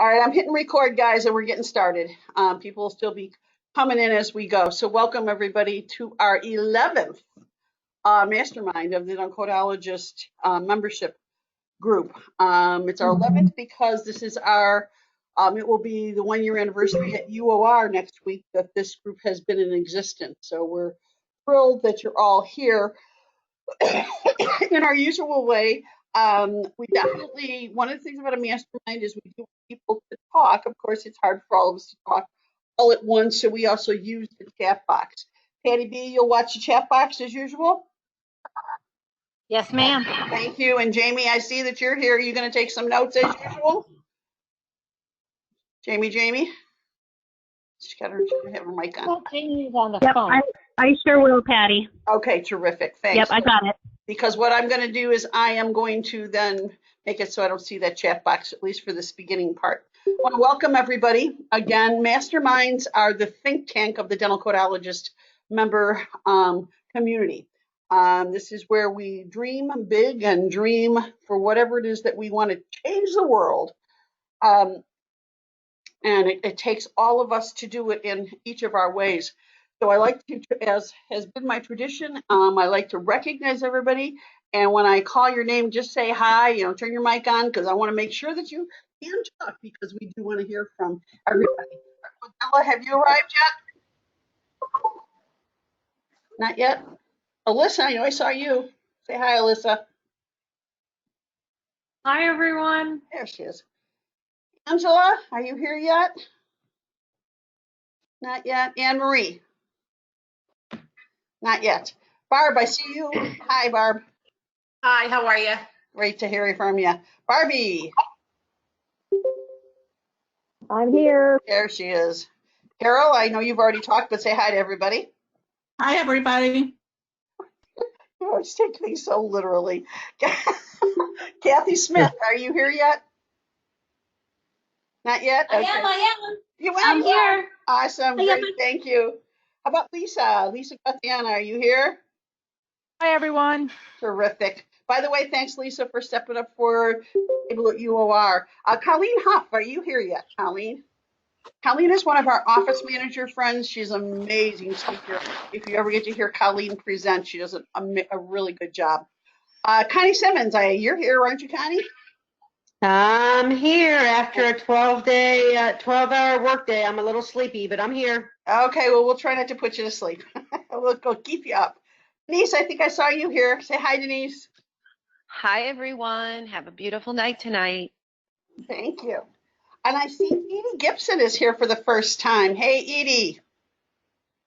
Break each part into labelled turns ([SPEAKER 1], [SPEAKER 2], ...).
[SPEAKER 1] All right, I'm hitting record, guys, and we're getting started. People will still be coming in as we go. So welcome, everybody, to our 11th Mastermind of the Oncologist membership group. It's our 11th because this is our, it will be the 1-year anniversary at UOR next week that this group has been in existence. So we're thrilled that you're all here in our usual way. We definitely, one of the things about a mastermind is we do want people to talk. Of course, it's hard for all of us to talk all at once, so we also use the chat box. Patty B, you'll watch the chat box as usual?
[SPEAKER 2] Yes, ma'am.
[SPEAKER 1] Thank you. And Jamie, I see that you're here. Are you going to take some notes as usual? Jamie? She's got her, have her mic on.
[SPEAKER 2] Jamie's on the
[SPEAKER 3] Yep,
[SPEAKER 2] phone.
[SPEAKER 3] I sure will, Patty.
[SPEAKER 1] Okay, terrific. Thanks.
[SPEAKER 3] Yep, I got it.
[SPEAKER 1] Because what I'm going to do is I am going to then make it so I don't see that chat box, at least for this beginning part. I want to welcome everybody. Again, masterminds are the think tank of the dental codologist member community. This is where we dream big and dream for whatever it is that we want to change the world. And it takes all of us to do it in each of our ways. So I like to, as has been my tradition, I like to recognize everybody. And when I call your name, just say hi, turn your mic on, because I want to make sure that you can talk, because we do want to hear from everybody. Ella, have you arrived yet? Not yet? Alyssa, I know I saw you. Say hi, Alyssa.
[SPEAKER 2] Hi, everyone.
[SPEAKER 1] There she is. Angela, are you here yet? Not yet. Anne Marie? Not yet. Barb, I see you. Hi, Barb.
[SPEAKER 4] Hi, how are you?
[SPEAKER 1] Great to hear from you. Barbie.
[SPEAKER 3] I'm here.
[SPEAKER 1] There she is. Carol, I know you've already talked, but say hi to everybody.
[SPEAKER 4] Hi, everybody.
[SPEAKER 1] You always take things so literally. Kathy Smith, are you here yet? Not yet? Okay.
[SPEAKER 4] I am.
[SPEAKER 1] I'm
[SPEAKER 4] here.
[SPEAKER 1] Awesome. Great. Thank you. How about Lisa? Lisa Graziana, are you here?
[SPEAKER 2] Hi, everyone.
[SPEAKER 1] Terrific. By the way, thanks, Lisa, for stepping up for people at UOR. Colleen Huff, are you here yet, Colleen? Colleen is one of our office manager friends. She's an amazing speaker. If you ever get to hear Colleen present, she does a really good job. Connie Simmons, you're here, aren't you, Connie?
[SPEAKER 5] I'm here after a 12-hour workday. I'm a little sleepy, but I'm here.
[SPEAKER 1] Okay, well, we'll try not to put you to sleep. We'll keep you up. Denise, I think I saw you here. Say hi, Denise.
[SPEAKER 6] Hi, everyone. Have a beautiful night tonight.
[SPEAKER 1] Thank you. And I see Edie Gibson is here for the first time. Hey, Edie.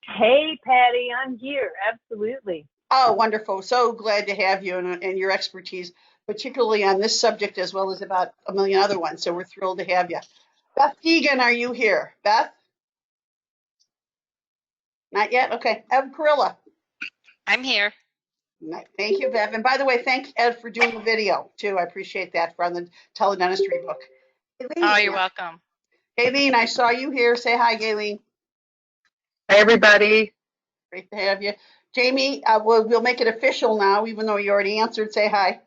[SPEAKER 3] Hey, Patty, I'm here. Absolutely.
[SPEAKER 1] Oh, wonderful. So glad to have you and your expertise, particularly on this subject as well as about a million other ones. So we're thrilled to have you. Beth Deegan, are you here? Beth? Not yet? Okay. Ev Perilla.
[SPEAKER 7] I'm here.
[SPEAKER 1] Thank you, Bev. And by the way, thank Ed for doing the video, too. I appreciate that from the teledentistry book. Gayleen,
[SPEAKER 7] Oh, you're welcome.
[SPEAKER 1] Gayleen, I saw you here. Say hi, Gayleen.
[SPEAKER 5] Hi, everybody.
[SPEAKER 1] Great to have you. Jamie, we'll make it official now, even though you already answered. Say hi.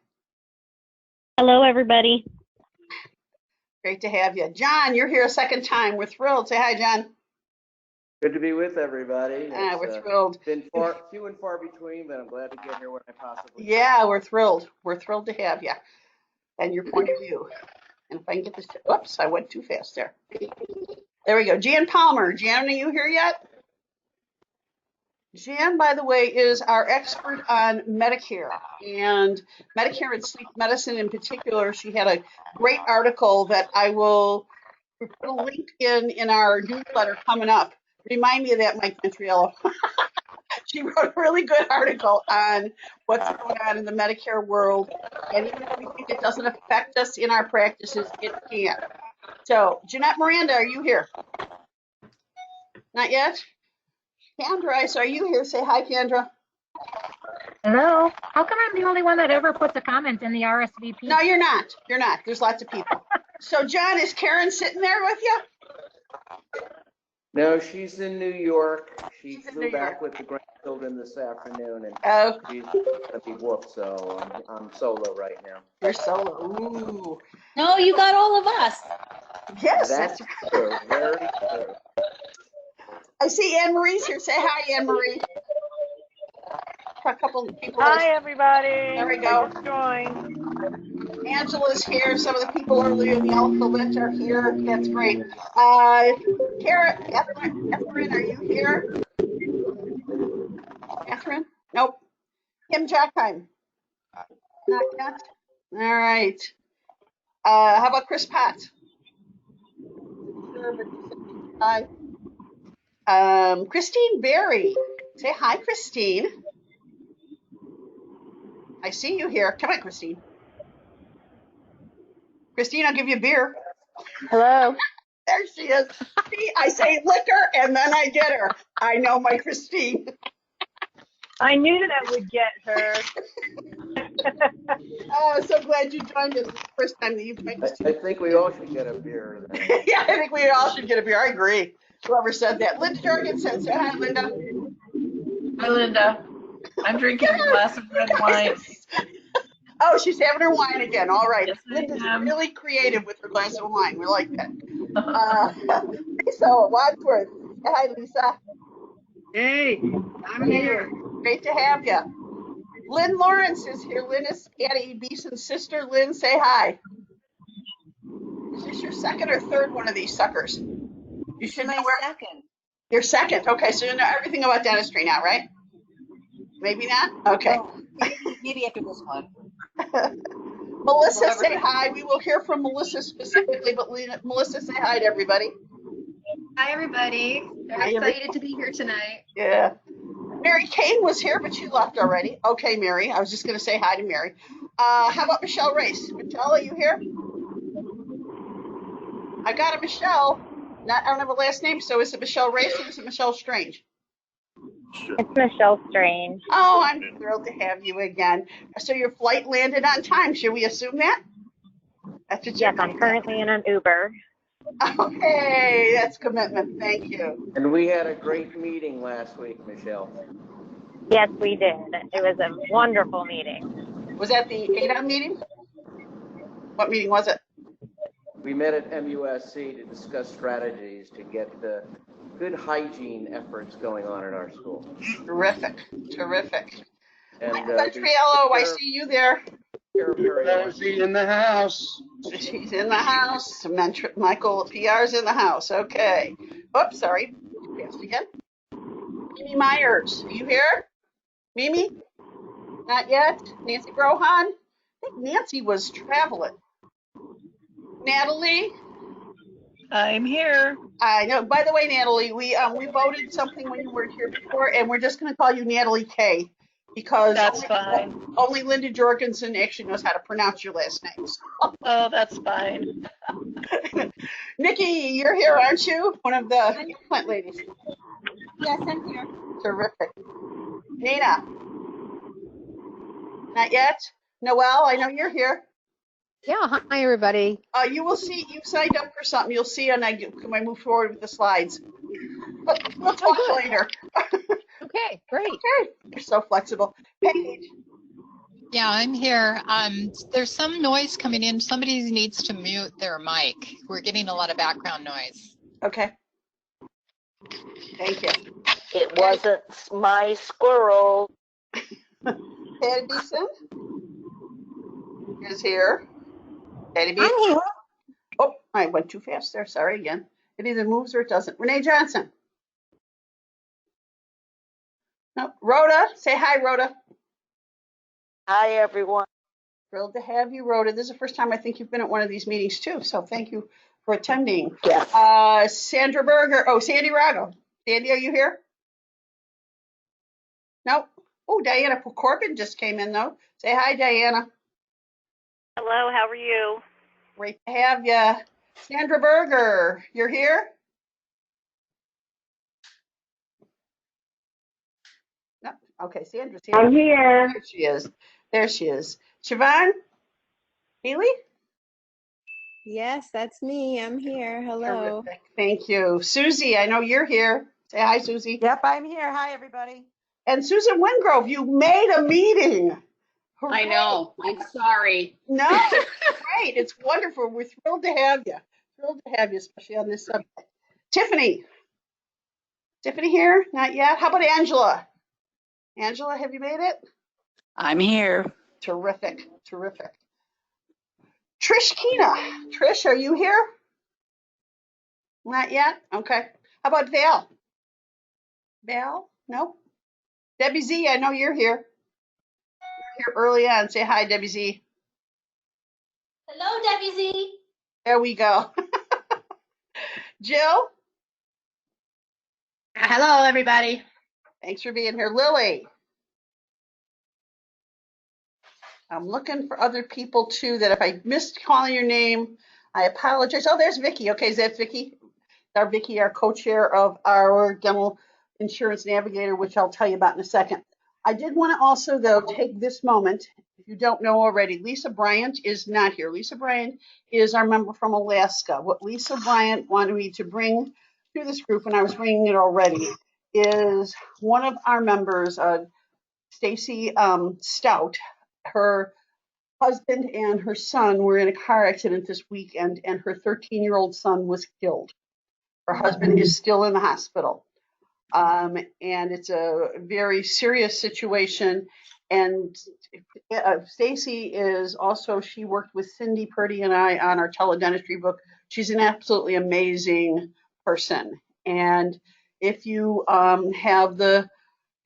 [SPEAKER 3] Hello, everybody.
[SPEAKER 1] Great to have you. John, you're here a second time. We're thrilled. Say hi, John.
[SPEAKER 8] Good to be with everybody.
[SPEAKER 1] We're thrilled.
[SPEAKER 8] Been few and far between, but I'm glad to get here when I possibly can.
[SPEAKER 1] Yeah, we're thrilled. We're thrilled to have you and your point of view. And if I can get this, whoops, I went too fast there. There we go. Jan Palmer. Jan, are you here yet? Jan, by the way, is our expert on Medicare and Medicare and sleep medicine in particular. She had a great article that I will put a link in our newsletter coming up. Remind me of that, Mike Ventriello. She wrote a really good article on what's going on in the Medicare world. And even if we think it doesn't affect us in our practices, it can. So, Jeanette Miranda, are you here? Not yet? Kendra, are you here? Say hi, Kendra.
[SPEAKER 2] Hello. How come I'm the only one that ever puts a comment in the RSVP?
[SPEAKER 1] No, you're not. You're not. There's lots of people. So, John, is Karen sitting there with you?
[SPEAKER 8] No, she's in New York. She flew back with the grandchildren this afternoon, and she's gonna be whooped. So I'm solo right now.
[SPEAKER 1] You're solo. Ooh.
[SPEAKER 4] No, you got all of us.
[SPEAKER 1] Yes,
[SPEAKER 8] That's true. Very true.
[SPEAKER 1] I see Anne Marie's here. Say hi, Anne Marie. A couple of people.
[SPEAKER 3] Hi, everybody.
[SPEAKER 1] There we
[SPEAKER 3] I
[SPEAKER 1] go.
[SPEAKER 3] just joined.
[SPEAKER 1] Angela's here. Some of the people earlier in the alphabet are here. That's great. Catherine, are you here? Catherine? Nope. Kim Jackheim? Not yet. All right. How about Chris Potts? Sure, but hi. Christine Berry. Say hi, Christine. I see you here. Come on, Christine. Christine, I'll give you a beer.
[SPEAKER 3] Hello.
[SPEAKER 1] There she is. See, I say liquor and then I get her. I know my Christine.
[SPEAKER 3] I knew that would get her.
[SPEAKER 1] Oh, so glad you joined us. It's the first time that you've joined us.
[SPEAKER 8] I think we all should get a beer then.
[SPEAKER 1] Yeah, I think we all should get a beer. I agree. Whoever said that. Linda Jorgensen. Say hi, Linda.
[SPEAKER 4] Hi, Linda. I'm drinking a glass of red wine.
[SPEAKER 1] Oh, she's having her wine again. All right.
[SPEAKER 4] Yes, I
[SPEAKER 1] Linda's
[SPEAKER 4] am.
[SPEAKER 1] really creative with her glass of wine. We like that. Lisa Wadsworth. Say hi, Lisa.
[SPEAKER 5] Hey, I'm here.
[SPEAKER 1] Great to have you. Lynn Lawrence is here. Lynn is Patty Beeson's sister. Lynn, say hi. Is this your second or third one of these suckers? You should know where.
[SPEAKER 7] Second.
[SPEAKER 1] Your second. Okay, so you know everything about dentistry now, right? Maybe not? Okay.
[SPEAKER 7] Oh, maybe after this one.
[SPEAKER 1] Melissa, say hi. We will hear from Melissa specifically, but Melissa, say hi to everybody.
[SPEAKER 9] Hi, everybody. Very excited to be here tonight.
[SPEAKER 1] Yeah. Mary Kane was here, but she left already. Okay, Mary. I was just going to say hi to Mary. How about Michelle Race? Michelle, are you here? I got a Michelle. I don't have a last name, so is it Michelle Race or is it Michelle Strange?
[SPEAKER 3] It's Michelle Strange.
[SPEAKER 1] Oh, I'm thrilled to have you again. So your flight landed on time. Should we assume that? That's what
[SPEAKER 3] Yes, I'm currently in an Uber.
[SPEAKER 1] Okay, that's commitment. Thank you.
[SPEAKER 8] And we had a great meeting last week, Michelle.
[SPEAKER 3] Yes, we did. It was a wonderful meeting.
[SPEAKER 1] Was that the ADOM meeting? What meeting was it?
[SPEAKER 8] We met at MUSC to discuss strategies to get the good hygiene efforts going on in our school.
[SPEAKER 1] Terrific, terrific.
[SPEAKER 8] And
[SPEAKER 1] Ventriello, I see you there.
[SPEAKER 10] Rosie in the house.
[SPEAKER 1] She's in the house. Michael PR's in the house. Okay. Oops, sorry. Passed again. Mimi Myers, are you here? Mimi? Not yet. Nancy Brohan? I think Nancy was traveling. Natalie?
[SPEAKER 4] I'm here.
[SPEAKER 1] I know. By the way, Natalie, we voted something when you weren't here before, and we're just going to call you Natalie K. Because
[SPEAKER 4] that's fine.
[SPEAKER 1] Only Linda Jorgensen actually knows how to pronounce your last name.
[SPEAKER 4] Oh, that's fine.
[SPEAKER 1] Nikki, you're here, aren't you? One of the implant ladies.
[SPEAKER 7] Yes, I'm here.
[SPEAKER 1] Terrific. Nina? Not yet? Noelle, I know you're here.
[SPEAKER 11] Yeah, hi everybody.
[SPEAKER 1] You will see, you signed up for something. You'll see when I move forward with the slides. But we'll talk later.
[SPEAKER 11] Okay, great.
[SPEAKER 1] Okay, you're so flexible. Paige.
[SPEAKER 12] Yeah, I'm here. There's some noise coming in. Somebody needs to mute their mic. We're getting a lot of background noise.
[SPEAKER 1] Okay. Thank you.
[SPEAKER 3] It wasn't my squirrel.
[SPEAKER 1] Patty Beeson is here. Patty Beeson.
[SPEAKER 7] I'm here.
[SPEAKER 1] Oh, I went too fast there. Sorry again. It either moves or it doesn't. Renee Johnson. No, Rhoda. Say hi, Rhoda.
[SPEAKER 3] Hi, everyone.
[SPEAKER 1] Thrilled to have you, Rhoda. This is the first time I think you've been at one of these meetings too, so thank you for attending.
[SPEAKER 3] Yes.
[SPEAKER 1] Sandra Berger. Oh, Sandy Rago. Sandy, are you here? No. Oh, Diana Corbin just came in though. Say hi, Diana.
[SPEAKER 3] Hello, how are you?
[SPEAKER 1] Great to have you. Sandra Berger, you're here? No. Okay, Sandra's here.
[SPEAKER 3] I'm here.
[SPEAKER 1] There she is. There she is. Siobhan? Healy?
[SPEAKER 13] Yes, that's me. I'm here. Hello.
[SPEAKER 1] Terrific. Thank you. Susie, I know you're here. Say hi, Susie.
[SPEAKER 7] Yep, I'm here. Hi, everybody.
[SPEAKER 1] And Susan Wingrove, you made a meeting. Hooray.
[SPEAKER 14] I know. I'm sorry.
[SPEAKER 1] No, it's great. It's wonderful. We're thrilled to have you. Thrilled to have you, especially on this subject. Tiffany. Tiffany here? Not yet. How about Angela? Angela, have you made it?
[SPEAKER 14] I'm here.
[SPEAKER 1] Terrific. Terrific. Trish Keena. Trish, are you here? Not yet? Okay. How about Val? Val? Nope. Debbie Z, I know you're here. You're here early on. Say hi, Debbie Z.
[SPEAKER 15] Hello, Debbie Z.
[SPEAKER 1] There we go. Jill?
[SPEAKER 16] Hello, everybody.
[SPEAKER 1] Thanks for being here. Lily? I'm looking for other people too that if I missed calling your name, I apologize. Oh, there's Vicky. Okay, is that Vicky? Our Vicky, our co-chair of our dental insurance navigator, which I'll tell you about in a second. I did want to also, though, take this moment. If you don't know already, Lisa Bryant is not here. Lisa Bryant is our member from Alaska. What Lisa Bryant wanted me to bring to this group, and I was bringing it already, is one of our members, Stacy Stout. Her husband and her son were in a car accident this weekend, and her 13-year-old son was killed. Her husband is still in the hospital. And it's a very serious situation. And Stacy is also, she worked with Cindy Purdy and I on our teledentistry book. She's an absolutely amazing person. And if you have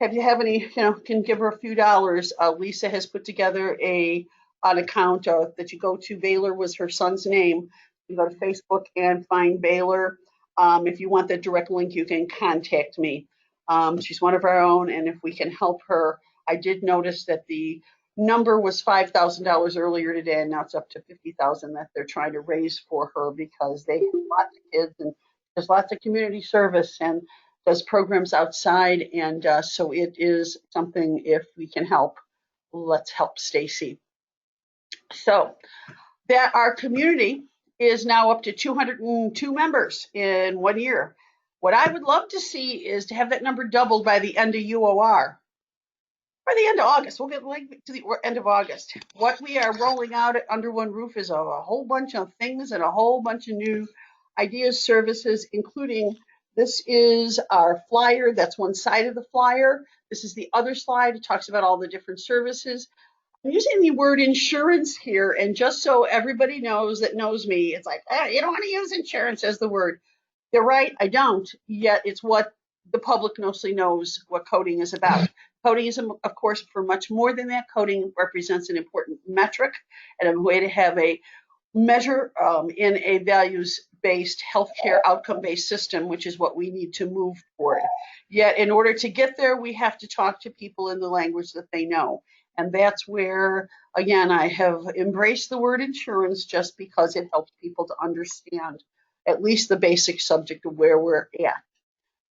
[SPEAKER 1] any, can give her a few dollars. Lisa has put together an account that you go to. Baylor was her son's name. You go to Facebook and find Baylor. If you want that direct link, you can contact me. She's one of our own, and if we can help her, I did notice that the number was $5,000 earlier today, and now it's up to $50,000 that they're trying to raise for her because they have lots of kids and there's lots of community service and does programs outside, and so it is something. If we can help, let's help Stacy. So that our community is now up to 202 members in 1 year. What I would love to see is to have that number doubled by the end of UOR. By the end of August, we'll get to the end of August. What we are rolling out at Under One Roof is a whole bunch of things and a whole bunch of new ideas, services, including this is our flyer. That's one side of the flyer. This is the other slide. It talks about all the different services. I'm using the word insurance here, and just so everybody knows that knows me, it's like, you don't want to use insurance as the word. They're right, I don't, yet it's what the public mostly knows what coding is about. Coding is, of course, for much more than that. Coding represents an important metric and a way to have a measure in a values-based healthcare outcome-based system, which is what we need to move toward. Yet in order to get there, we have to talk to people in the language that they know. And that's where, again, I have embraced the word insurance just because it helps people to understand at least the basic subject of where we're at.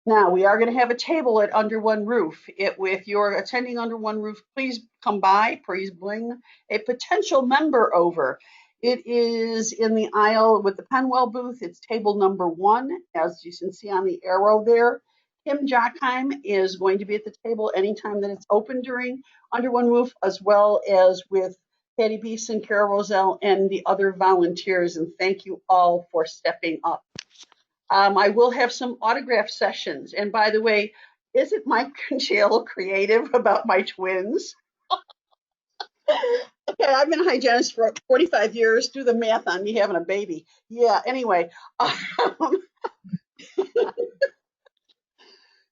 [SPEAKER 1] Now, we are going to have a table at Under One Roof. If you're attending Under One Roof, please come by. Please bring a potential member over. It is in the aisle with the Penwell booth. It's table number 1, as you can see on the arrow there. Kim Jockheim is going to be at the table anytime that it's open during Under One Roof, as well as with Patty Beeson, Carol Roselle, and the other volunteers. And thank you all for stepping up. I will have some autograph sessions. And by the way, isn't Mike Conchalo creative about my twins? Okay, I've been a hygienist for 45 years. Do the math on me having a baby. Yeah, anyway.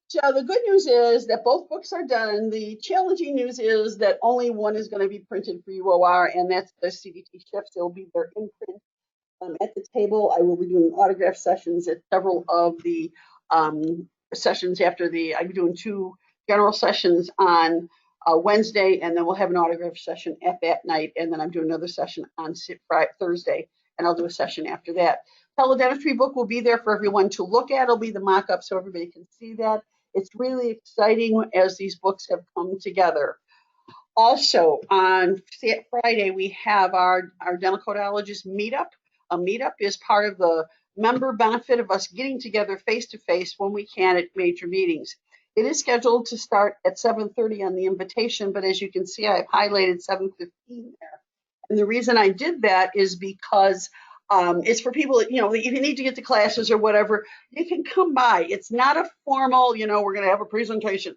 [SPEAKER 1] So the good news is that both books are done. The challenging news is that only one is going to be printed for UOR, and that's the CDT Shifts. It'll be their imprint. At the table, I will be doing autograph sessions at several of the sessions after I'm doing 2 general sessions on Wednesday, and then we'll have an autograph session at that night, and then I'm doing another session on Thursday, and I'll do a session after that. Teledentistry book will be there for everyone to look at. It'll be the mock-up so everybody can see that. It's really exciting as these books have come together. Also, on Friday, we have our dental codologist meetup. A meetup is part of the member benefit of us getting together face-to-face when we can at major meetings. It is scheduled to start at 7:30 on the invitation, but as you can see, I've highlighted 7:15 there. And the reason I did that is because It's for people, if you need to get to classes or whatever, you can come by. It's not a formal, we're going to have a presentation.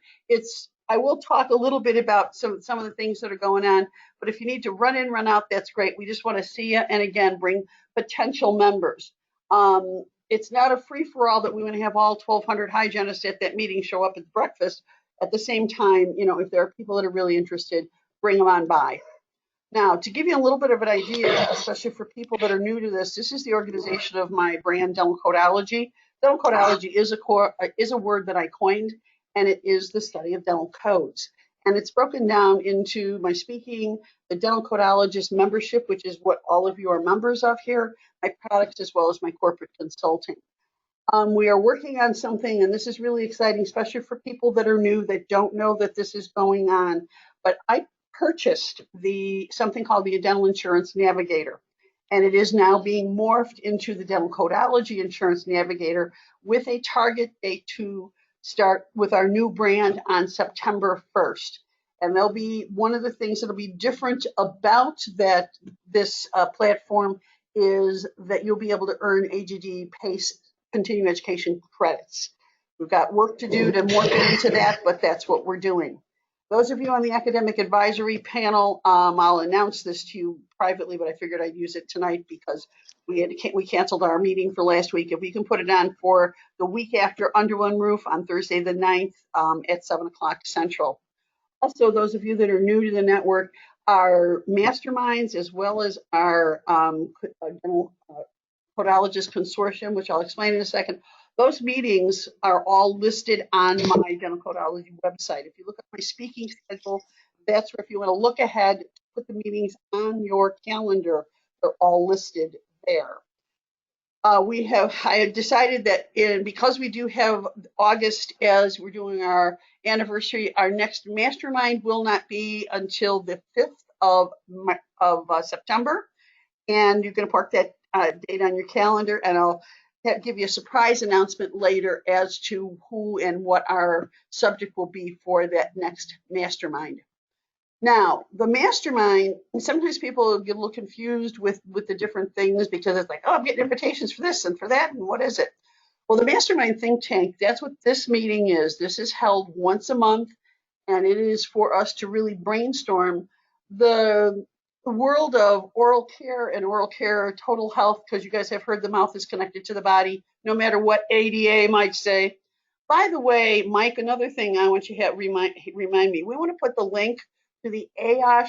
[SPEAKER 1] I will talk a little bit about some of the things that are going on, but if you need to run in, run out, that's great. We just want to see you, and again, bring potential members. It's not a free-for-all that we want to have all 1,200 hygienists at that meeting show up at breakfast. At the same time, if there are people that are really interested, bring them on by. Now, to give you a little bit of an idea, especially for people that are new to this is the organization of my brand, Dental Codology. Dental Codology is a word that I coined, and it is the study of dental codes. And it's broken down into my speaking, the dental codologist membership, which is what all of you are members of here, my products, as well as my corporate consulting. We are working on something, and this is really exciting, especially for people that are new that don't know that this is going on. But I purchased something called the Dental Insurance Navigator, and it is now being morphed into the Dental Codology Insurance Navigator with a target date to start with our new brand on September 1st. And there'll be one of the things that'll be different about this platform is that you'll be able to earn AGD PACE continuing education credits. We've got work to do to morph it into that, but that's what we're doing. Those of you on the academic advisory panel, I'll announce this to you privately, but I figured I'd use it tonight because we canceled our meeting for last week. If we can put it on for the week after Under One Roof on Thursday the 9th at 7 o'clock Central. Also, those of you that are new to the network, our masterminds as well as our Codologist Consortium, which I'll explain in a second. Those meetings are all listed on my Dental Codology website. If you look at my speaking schedule, that's where if you want to look ahead, put the meetings on your calendar, they're all listed there. I have decided that because we do have August as we're doing our anniversary, our next mastermind will not be until the 5th of September. And you can park that date on your calendar, and I'll give you a surprise announcement later as to who and what our subject will be for that next mastermind. Now, the mastermind, sometimes people get a little confused with the different things because it's like, oh, I'm getting invitations for this and for that, and what is it? Well, the Mastermind Think Tank, that's what this meeting is. This is held once a month, and it is for us to really brainstorm the world of oral care and oral care total health, because you guys have heard the mouth is connected to the body, no matter what ADA might say. By the way, Mike, another thing I want you to remind me, we want to put the link to the AOSH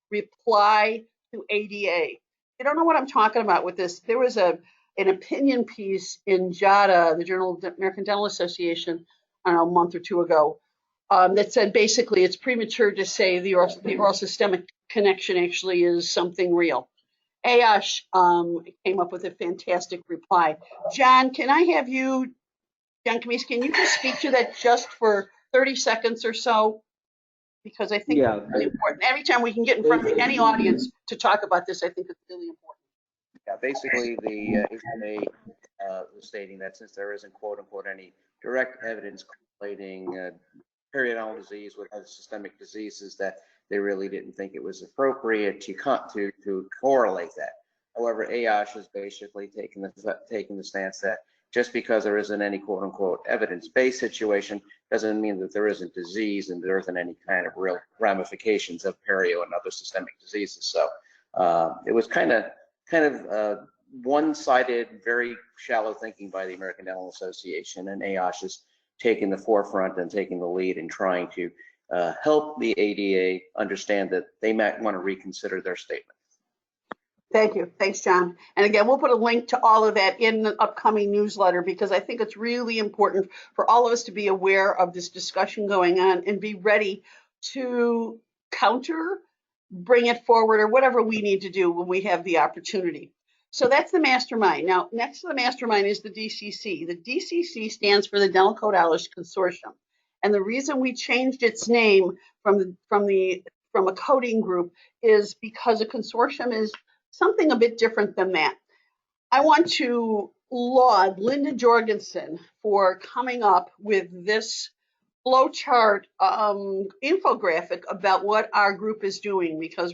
[SPEAKER 1] reply to ADA. You don't know what I'm talking about with this. There was an opinion piece in JADA, the Journal of the American Dental Association, I don't know, a month or two ago, that said basically it's premature to say the oral systemic connection actually is something real. AOSH came up with a fantastic reply. John, can I have you, John Kamis, can you just speak to that just for 30 seconds or so? Because I think it's really important. Every time we can get in front of any audience to talk about this, I think it's really important.
[SPEAKER 8] Yeah, basically the HMA was stating that since there isn't quote unquote any direct evidence correlating periodontal disease with other systemic diseases, that they really didn't think it was appropriate to correlate that. However, AOSH has basically taken the stance that just because there isn't any quote unquote evidence-based situation doesn't mean that there isn't disease and there isn't any kind of real ramifications of perio and other systemic diseases. So it was kind of one-sided, very shallow thinking by the American Dental Association, and AOSH is taking the forefront and taking the lead in trying to help the ADA understand that they might want to reconsider their statement.
[SPEAKER 1] Thank you. Thanks, John. And again, we'll put a link to all of that in the upcoming newsletter because I think it's really important for all of us to be aware of this discussion going on and be ready to counter, bring it forward, or whatever we need to do when we have the opportunity. So that's the mastermind. Now, next to the mastermind is the DCC. The DCC stands for the Dental Codologist Consortium. And the reason we changed its name from a coding group is because a consortium is something a bit different than that. I want to laud Linda Jorgensen for coming up with this flowchart infographic about what our group is doing, because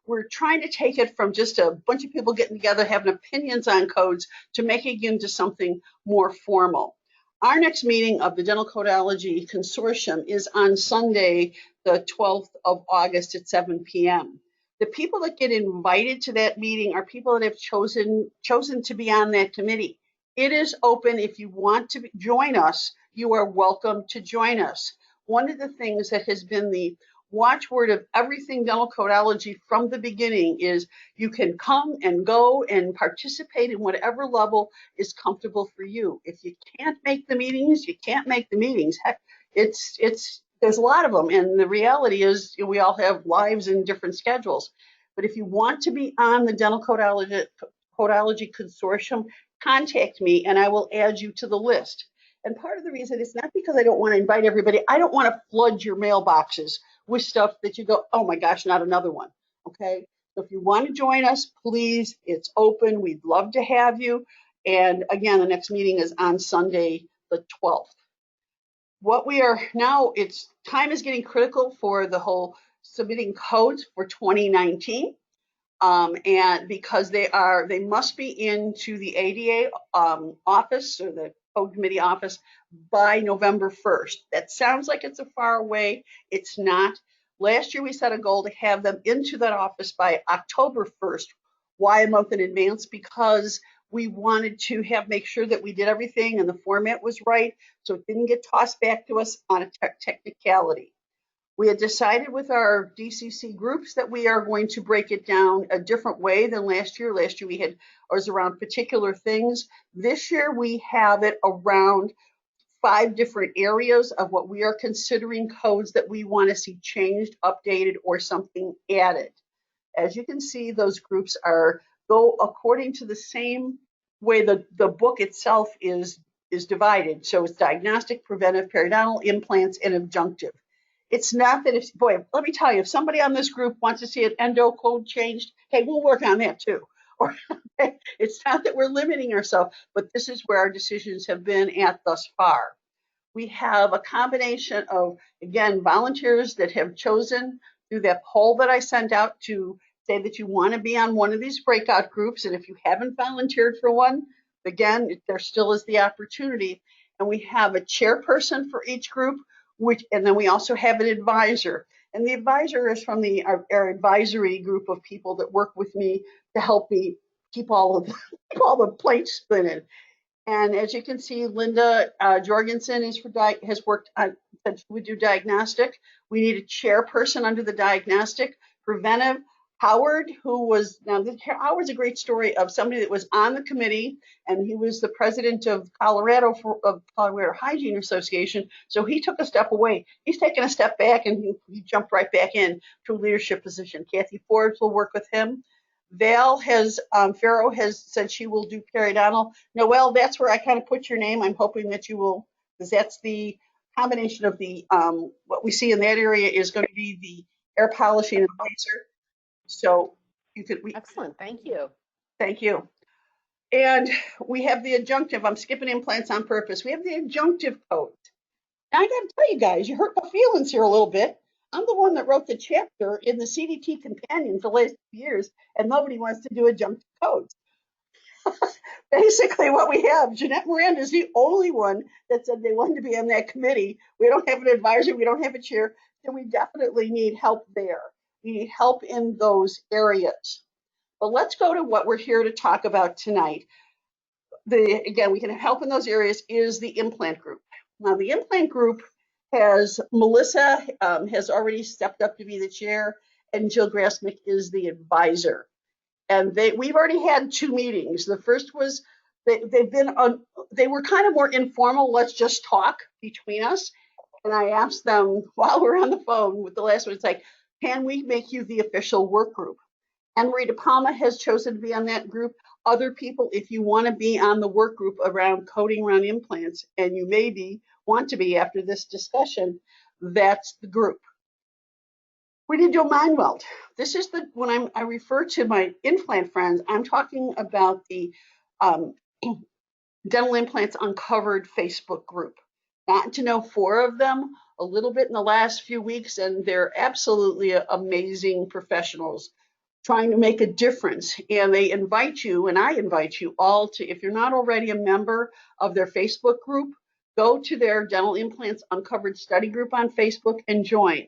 [SPEAKER 1] we're trying to take it from just a bunch of people getting together having opinions on codes to making it into something more formal. Our next meeting of the Dental Codology Consortium is on Sunday, the 12th of August at 7 p.m. The people that get invited to that meeting are people that have chosen to be on that committee. It is open. If you want to join us, you are welcome to join us. One of the things that has been the watchword of everything dental codology from the beginning is you can come and go and participate in whatever level is comfortable for you. If you can't make the meetings, you can't make the meetings. Heck, there's a lot of them, and the reality is we all have lives and different schedules. But if you want to be on the Dental Codology Consortium, contact me and I will add you to the list. And part of the reason is not because I don't want to invite everybody. I don't want to flood your mailboxes with stuff that you go, oh my gosh, not another one. Okay. So if you want to join us, please, it's open. We'd love to have you. And again, the next meeting is on Sunday, the 12th. What we are now, time is getting critical for the whole submitting codes for 2019. And because they must be into the ADA office or the code committee office by November 1st. That sounds like it's a far away. It's not. Last year we set a goal to have them into that office by October 1st. Why a month in advance? Because we wanted to make sure that we did everything and the format was right, so it didn't get tossed back to us on a technicality. We had decided with our DCC groups that we are going to break it down a different way than last year. Last year was around particular things. This year we have it around 5 different areas of what we are considering codes that we want to see changed, updated, or something added. As you can see, those groups go according to the same way the book itself is divided. So it's diagnostic, preventive, periodontal, implants, and adjunctive. It's not that let me tell you, if somebody on this group wants to see an endo code changed, hey, we'll work on that too. Or it's not that we're limiting ourselves, but this is where our decisions have been at thus far. We have a combination of, again, volunteers that have chosen through that poll that I sent out to say that you want to be on one of these breakout groups. And if you haven't volunteered for one, again, there still is the opportunity. And we have a chairperson for each group, and then we also have an advisor. And the advisor is from our advisory group of people that work with me to help me keep all the plates spinning. And as you can see, Linda Jorgensen has worked on, we do diagnostic. We need a chairperson under the diagnostic. Preventive, Howard's a great story of somebody that was on the committee, and he was the president of Colorado Hygiene Association. So he took a step away. He's taken a step back, and he jumped right back in to a leadership position. Kathy Forbes will work with him. Farrow has said she will do periodontal. Noelle, that's where I kind of put your name. I'm hoping that you will, because that's the combination of the, what we see in that area is going to be the air polishing and laser. So you could.
[SPEAKER 5] Excellent, thank you.
[SPEAKER 1] Thank you. And we have the adjunctive. I'm skipping implants on purpose. We have the adjunctive code. Now I got to tell you guys, you hurt my feelings here a little bit. I'm the one that wrote the chapter in the CDT Companion for the last few years, and nobody wants to do adjunctive codes. Basically, what we have, Jeanette Miranda is the only one that said they wanted to be on that committee. We don't have an advisor, we don't have a chair, so we definitely need help there. We need help in those areas. But let's go to what we're here to talk about tonight. Again, we can help in those areas is the implant group. Now, the implant group Melissa has already stepped up to be the chair, and Jill Grasmick is the advisor. And we've already had 2 meetings. The first was they were kind of more informal. Let's just talk between us. And I asked them while we're on the phone with the last one, it's like, can we make you the official work group? And Marie De Palma has chosen to be on that group. Other people, if you want to be on the work group around coding around implants, and you maybe want to be after this discussion, that's the group. We need to do a mind meld. This is when I refer to my implant friends, I'm talking about the Dental Implants Uncovered Facebook group. Gotten to know 4 of them a little bit in the last few weeks, and they're absolutely amazing professionals. trying to make a difference. And they invite you, and I invite you all to, if you're not already a member of their Facebook group, go to their Dental Implants Uncovered Study group on Facebook and join.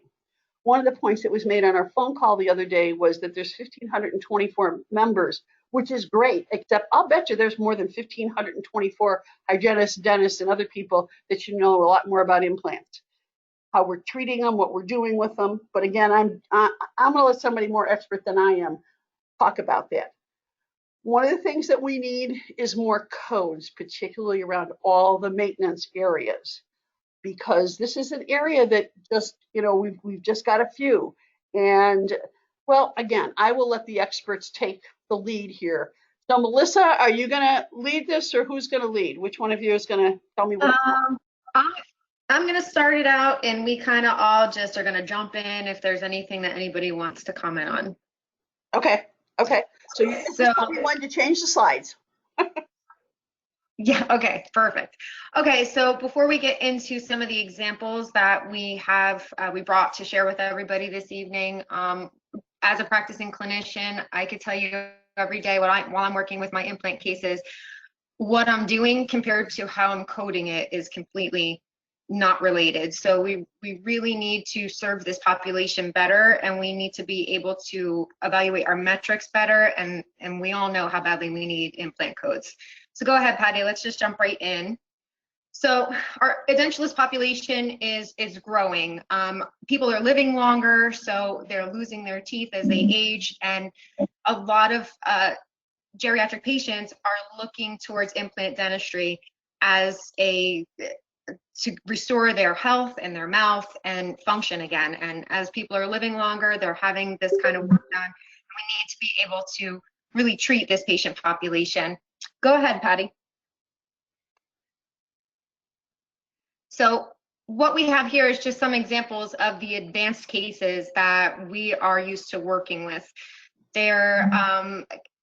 [SPEAKER 1] One of the points that was made on our phone call the other day was that there's 1,524 members, which is great, except I'll bet you there's more than 1,524 hygienists, dentists, and other people that should know a lot more about implants, how we're treating them, what we're doing with them. But again, I'm going to let somebody more expert than I am talk about that. One of the things that we need is more codes, particularly around all the maintenance areas, because this is an area that just, we've just got a few. And well, again, I will let the experts take the lead here. So Melissa, are you going to lead this, or who's going to lead? Which one of you is going to tell me what?
[SPEAKER 9] I'm going to start it out, and we kind of all just are going to jump in if there's anything that anybody wants to comment on.
[SPEAKER 1] Okay. So you just tell me when to change the slides.
[SPEAKER 9] Yeah, okay, perfect. Okay, so before we get into some of the examples that we have, we brought to share with everybody this evening, as a practicing clinician, I could tell you every day while I'm working with my implant cases, what I'm doing compared to how I'm coding it is completely not related. So we really need to serve this population better, and we need to be able to evaluate our metrics better, and we all know how badly we need implant codes. So go ahead, Patty, let's just jump right in. So our edentulous population is growing. People are living longer, so they're losing their teeth as they age, and a lot of geriatric patients are looking towards implant dentistry as to restore their health and their mouth and function again. And as people are living longer, they're having this kind of work done. And we need to be able to really treat this patient population. Go ahead, Patty. So what we have here is just some examples of the advanced cases that we are used to working with. They're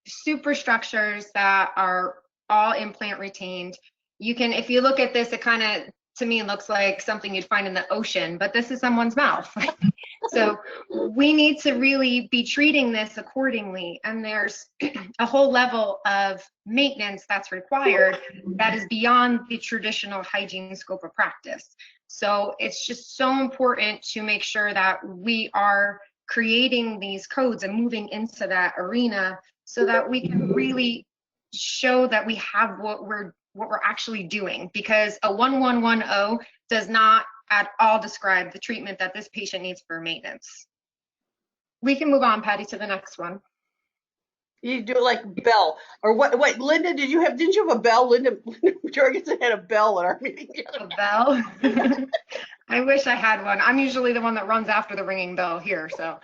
[SPEAKER 9] superstructures that are all implant retained. You can, if you look at this, it kind of, to me, it looks like something you'd find in the ocean, but this is someone's mouth. So we need to really be treating this accordingly. And there's a whole level of maintenance that's required that is beyond the traditional hygiene scope of practice. So it's just so important to make sure that we are creating these codes and moving into that arena so that we can really show that we have what we're actually doing, because a 1110 does not at all describe the treatment that this patient needs for maintenance. We can move on, Patty, to the next one.
[SPEAKER 1] You do like bell, or what? Wait, Linda, didn't you have a bell? Linda Jorgensen had a bell at our meeting.
[SPEAKER 9] A bell? I wish I had one. I'm usually the one that runs after the ringing bell here, so.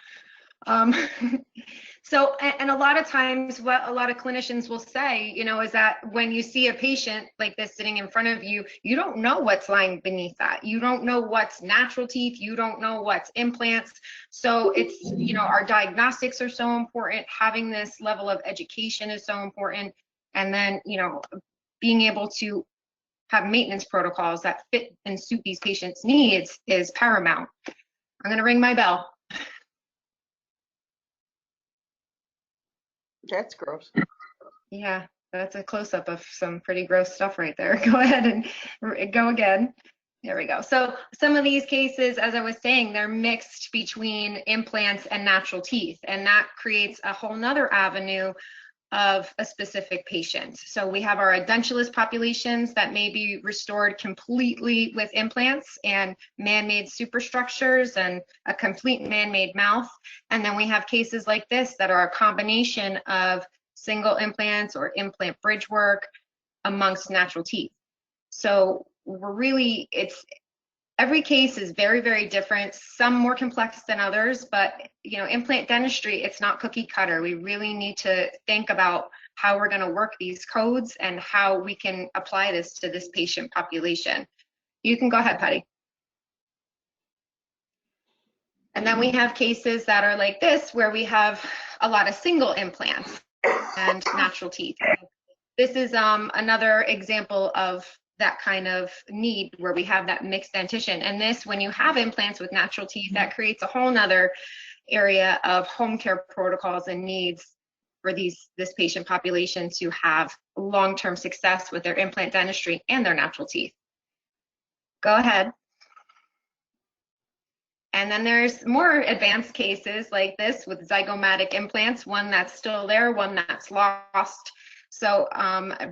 [SPEAKER 9] So, and a lot of times what a lot of clinicians will say, is that when you see a patient like this sitting in front of you, you don't know what's lying beneath that. You don't know what's natural teeth. You don't know what's implants. So it's, our diagnostics are so important. Having this level of education is so important. And then, being able to have maintenance protocols that fit and suit these patients' needs is paramount. I'm going to ring my bell.
[SPEAKER 1] That's gross.
[SPEAKER 9] Yeah, that's a close-up of some pretty gross stuff right there. Go ahead and go again. There we go. So some of these cases, as I was saying, they're mixed between implants and natural teeth, and that creates a whole nother avenue of a specific patient. So we have our edentulous populations that may be restored completely with implants and man-made superstructures and a complete man-made mouth. And then we have cases like this that are a combination of single implants or implant bridge work amongst natural teeth. So we're really, every case is very, very different, some more complex than others, but implant dentistry, it's not cookie cutter. We really need to think about how we're gonna work these codes and how we can apply this to this patient population. You can go ahead, Patty. And then we have cases that are like this, where we have a lot of single implants and natural teeth. This is another example of that kind of need where we have that mixed dentition. And this, when you have implants with natural teeth, that creates a whole nother area of home care protocols and needs for this patient population to have long-term success with their implant dentistry and their natural teeth. Go ahead. And then there's more advanced cases like this with zygomatic implants, one that's still there, one that's lost. So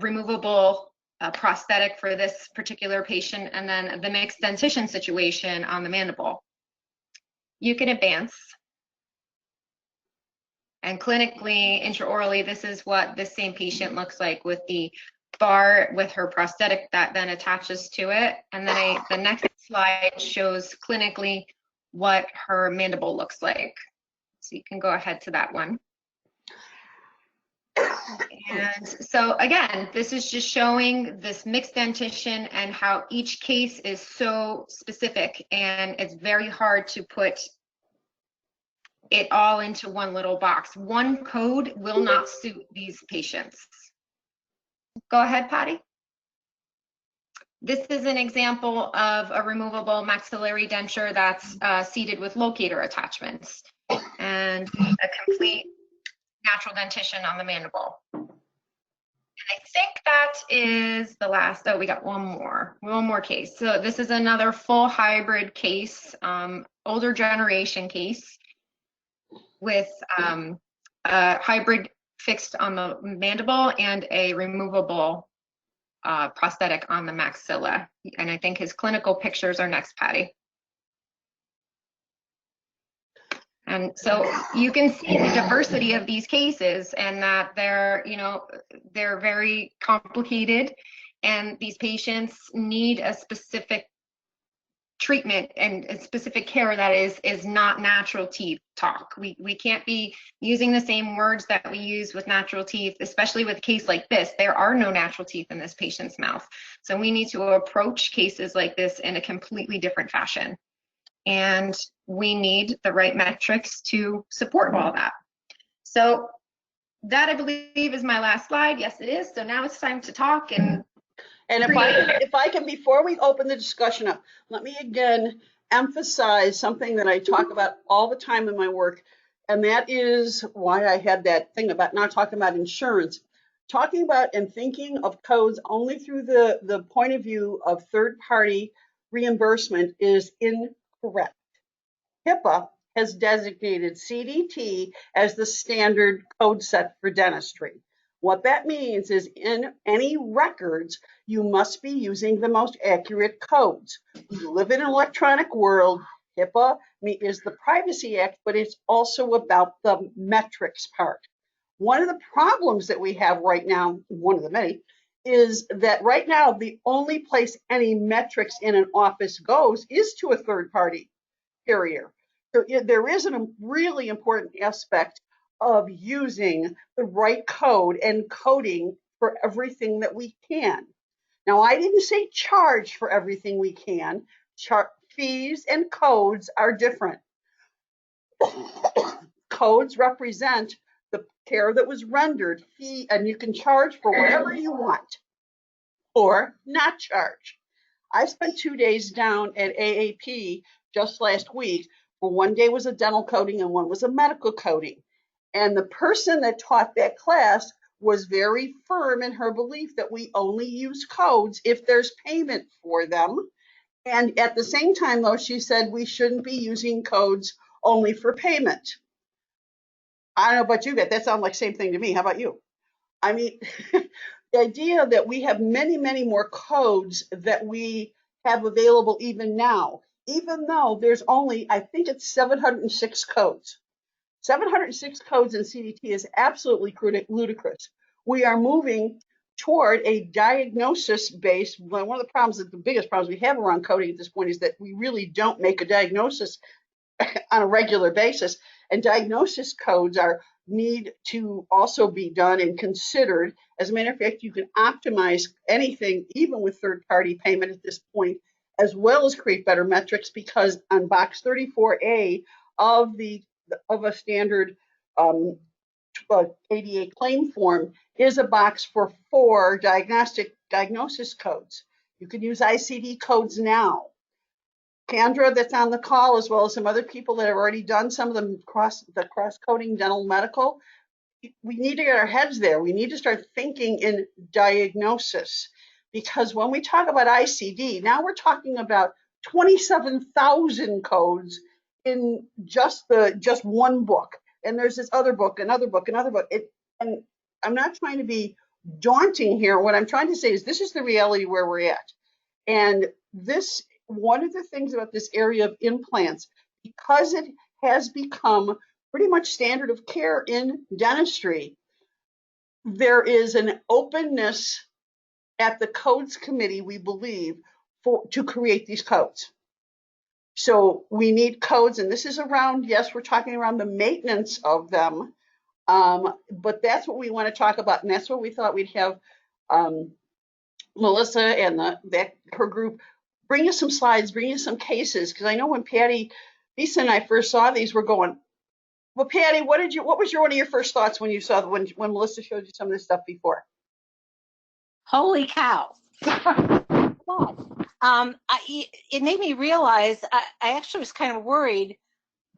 [SPEAKER 9] removable prosthetic for this particular patient, and then the mixed dentition situation on the mandible. You can advance. And clinically, intraorally, this is what this same patient looks like with the bar with her prosthetic that then attaches to it. And then the next slide shows clinically what her mandible looks like. So you can go ahead to that one. And so again, this is just showing this mixed dentition and how each case is so specific, and it's very hard to put it all into one little box. One code will not suit these patients. Go ahead, Patty. This is an example of a removable maxillary denture that's seated with locator attachments and a complete natural dentition on the mandible. And I think that is the last. Oh, we got one more case. So this is another full hybrid case, older generation case with a hybrid fixed on the mandible and a removable prosthetic on the maxilla. And I think his clinical pictures are next, Patty. And so you can see the diversity of these cases, and that they're very complicated, and these patients need a specific treatment and a specific care that is not natural teeth talk. We can't be using the same words that we use with natural teeth, especially with a case like this. There are no natural teeth in this patient's mouth. So we need to approach cases like this in a completely different fashion. And we need the right metrics to support all that. So that, I believe, is my last slide. Yes, it is. So now it's time to talk. And
[SPEAKER 1] if I can, before we open the discussion up, let me again emphasize something that I talk about all the time in my work, and that is why I had that thing about not talking about insurance. Talking about and thinking of codes only through the point of view of third-party reimbursement is incorrect. HIPAA has designated CDT as the standard code set for dentistry. What that means is in any records, you must be using the most accurate codes. We live in an electronic world. HIPAA is the Privacy Act, but it's also about the metrics part. One of the problems that we have right now, one of the many, is that right now the only place any metrics in an office goes is to a third party carrier. So there is a really important aspect of using the right code and coding for everything that we can. Now, I didn't say charge for everything we can. Fees and codes are different. Codes represent the care that was rendered, fee, and you can charge for whatever you want or not charge. I spent 2 days down at AAP just last week, where one day was a dental coding and one was a medical coding. And the person that taught that class was very firm in her belief that we only use codes if there's payment for them. And at the same time, though, she said we shouldn't be using codes only for payment. I don't know about you, but that sounds like the same thing to me. How about you? I mean, the idea that we have many, many more codes that we have available even now, even though there's only, I think it's 706 codes. 706 codes in CDT is absolutely ludicrous. We are moving toward a diagnosis-based, one of the problems, the biggest problems we have around coding at this point is that we really don't make a diagnosis on a regular basis. And diagnosis codes need to also be done and considered. As a matter of fact, you can optimize anything, even with third-party payment at this point, as well as create better metrics, because on box 34A of a standard ADA claim form is a box for 4 diagnosis codes. You can use ICD codes now. Kendra that's on the call, as well as some other people that have already done some of the cross-coding dental medical. We need to get our heads there. We need to start thinking in diagnosis, because when we talk about ICD, now we're talking about 27,000 codes in just one book. And there's this other book, another book, another book. And I'm not trying to be daunting here. What I'm trying to say is this is the reality where we're at. And one of the things about this area of implants, because it has become pretty much standard of care in dentistry, there is an openness at the codes committee, we believe, to create these codes. So we need codes, and this is around, yes, we're talking around the maintenance of them, but that's what we want to talk about, and that's what we thought we'd have Melissa and her group bring us some slides, bring us some cases, because I know when Patty, Lisa, and I first saw these, we're going, well, Patty, what was one of your first thoughts when you saw when Melissa showed you some of this stuff before?
[SPEAKER 15] Holy cow. But it made me realize I actually was kind of worried.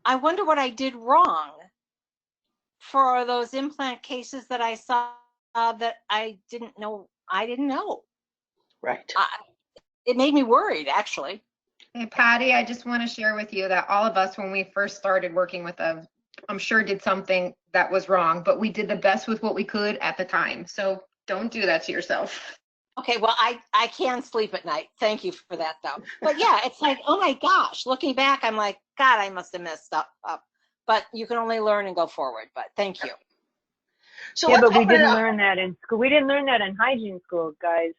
[SPEAKER 15] I wonder what I did wrong for those implant cases that I saw that I didn't know.
[SPEAKER 1] Right.
[SPEAKER 15] It made me worried, actually.
[SPEAKER 9] Hey, Patty, I just want to share with you that all of us, when we first started working with them, I'm sure did something that was wrong, but we did the best with what we could at the time. So don't do that to yourself.
[SPEAKER 15] Okay, well, I can sleep at night. Thank you for that, though. But yeah, it's like, oh my gosh, looking back, I'm like, God, I must have messed up. But you can only learn and go forward. But thank you.
[SPEAKER 1] So
[SPEAKER 16] yeah, but we didn't learn that in school. We didn't learn that in hygiene school, guys.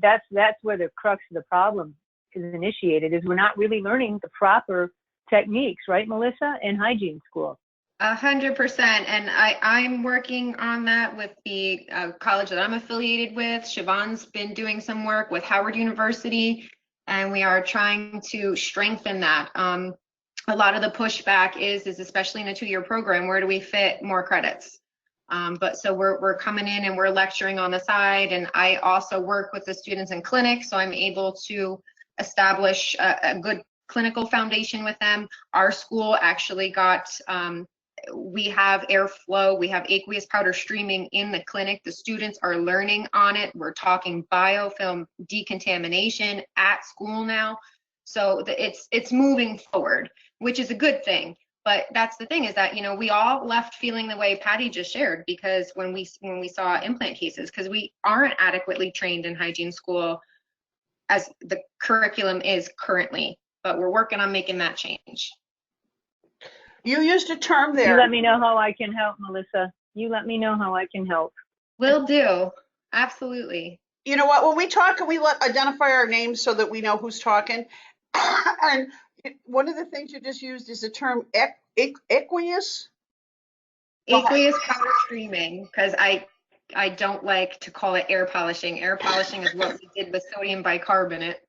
[SPEAKER 16] That's where the crux of the problem is initiated. Is we're not really learning the proper techniques, right, Melissa, in hygiene school.
[SPEAKER 9] 100%, and I'm working on that with the college that I'm affiliated with. Siobhan's been doing some work with Howard University, and we are trying to strengthen that. A lot of the pushback is especially in a 2-year program, where do we fit more credits? But so we're coming in and we're lecturing on the side, and I also work with the students in clinic, so I'm able to establish a good clinical foundation with them. Our school actually got we have airflow, we have aqueous powder streaming in the clinic. The students are learning on it. We're talking biofilm decontamination at school now. So it's moving forward, which is a good thing. But that's the thing, is that, you know, we all left feeling the way Patty just shared, because when we saw implant cases, because we aren't adequately trained in hygiene school as the curriculum is currently, but we're working on making that change.
[SPEAKER 1] You used a term there.
[SPEAKER 16] You let me know how I can help, Melissa. You let me know how I can help.
[SPEAKER 9] Will do. Absolutely.
[SPEAKER 1] You know what? When we talk, we identify our names so that we know who's talking. And one of the things you just used is the term aqueous.
[SPEAKER 9] Aqueous powder streaming, because I don't like to call it air polishing. Air polishing is what we did with sodium bicarbonate,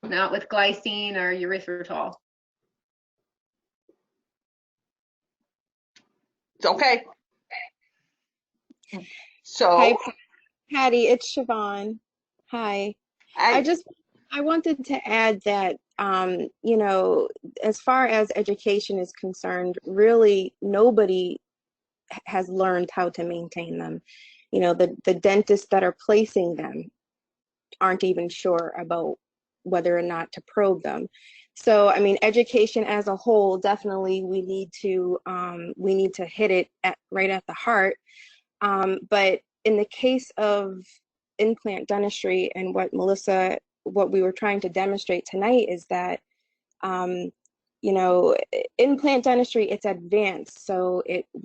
[SPEAKER 9] not with glycine or erythritol.
[SPEAKER 1] Okay. So,
[SPEAKER 13] hi, Patty, it's Siobhan. Hi. I wanted to add that, you know, as far as education is concerned, really nobody has learned how to maintain them. You know, the dentists that are placing them aren't even sure about whether or not to probe them. So, I mean, education as a whole, definitely we need to hit it right at the heart. But in the case of implant dentistry and what we were trying to demonstrate tonight is that, you know, implant dentistry, it's advanced. So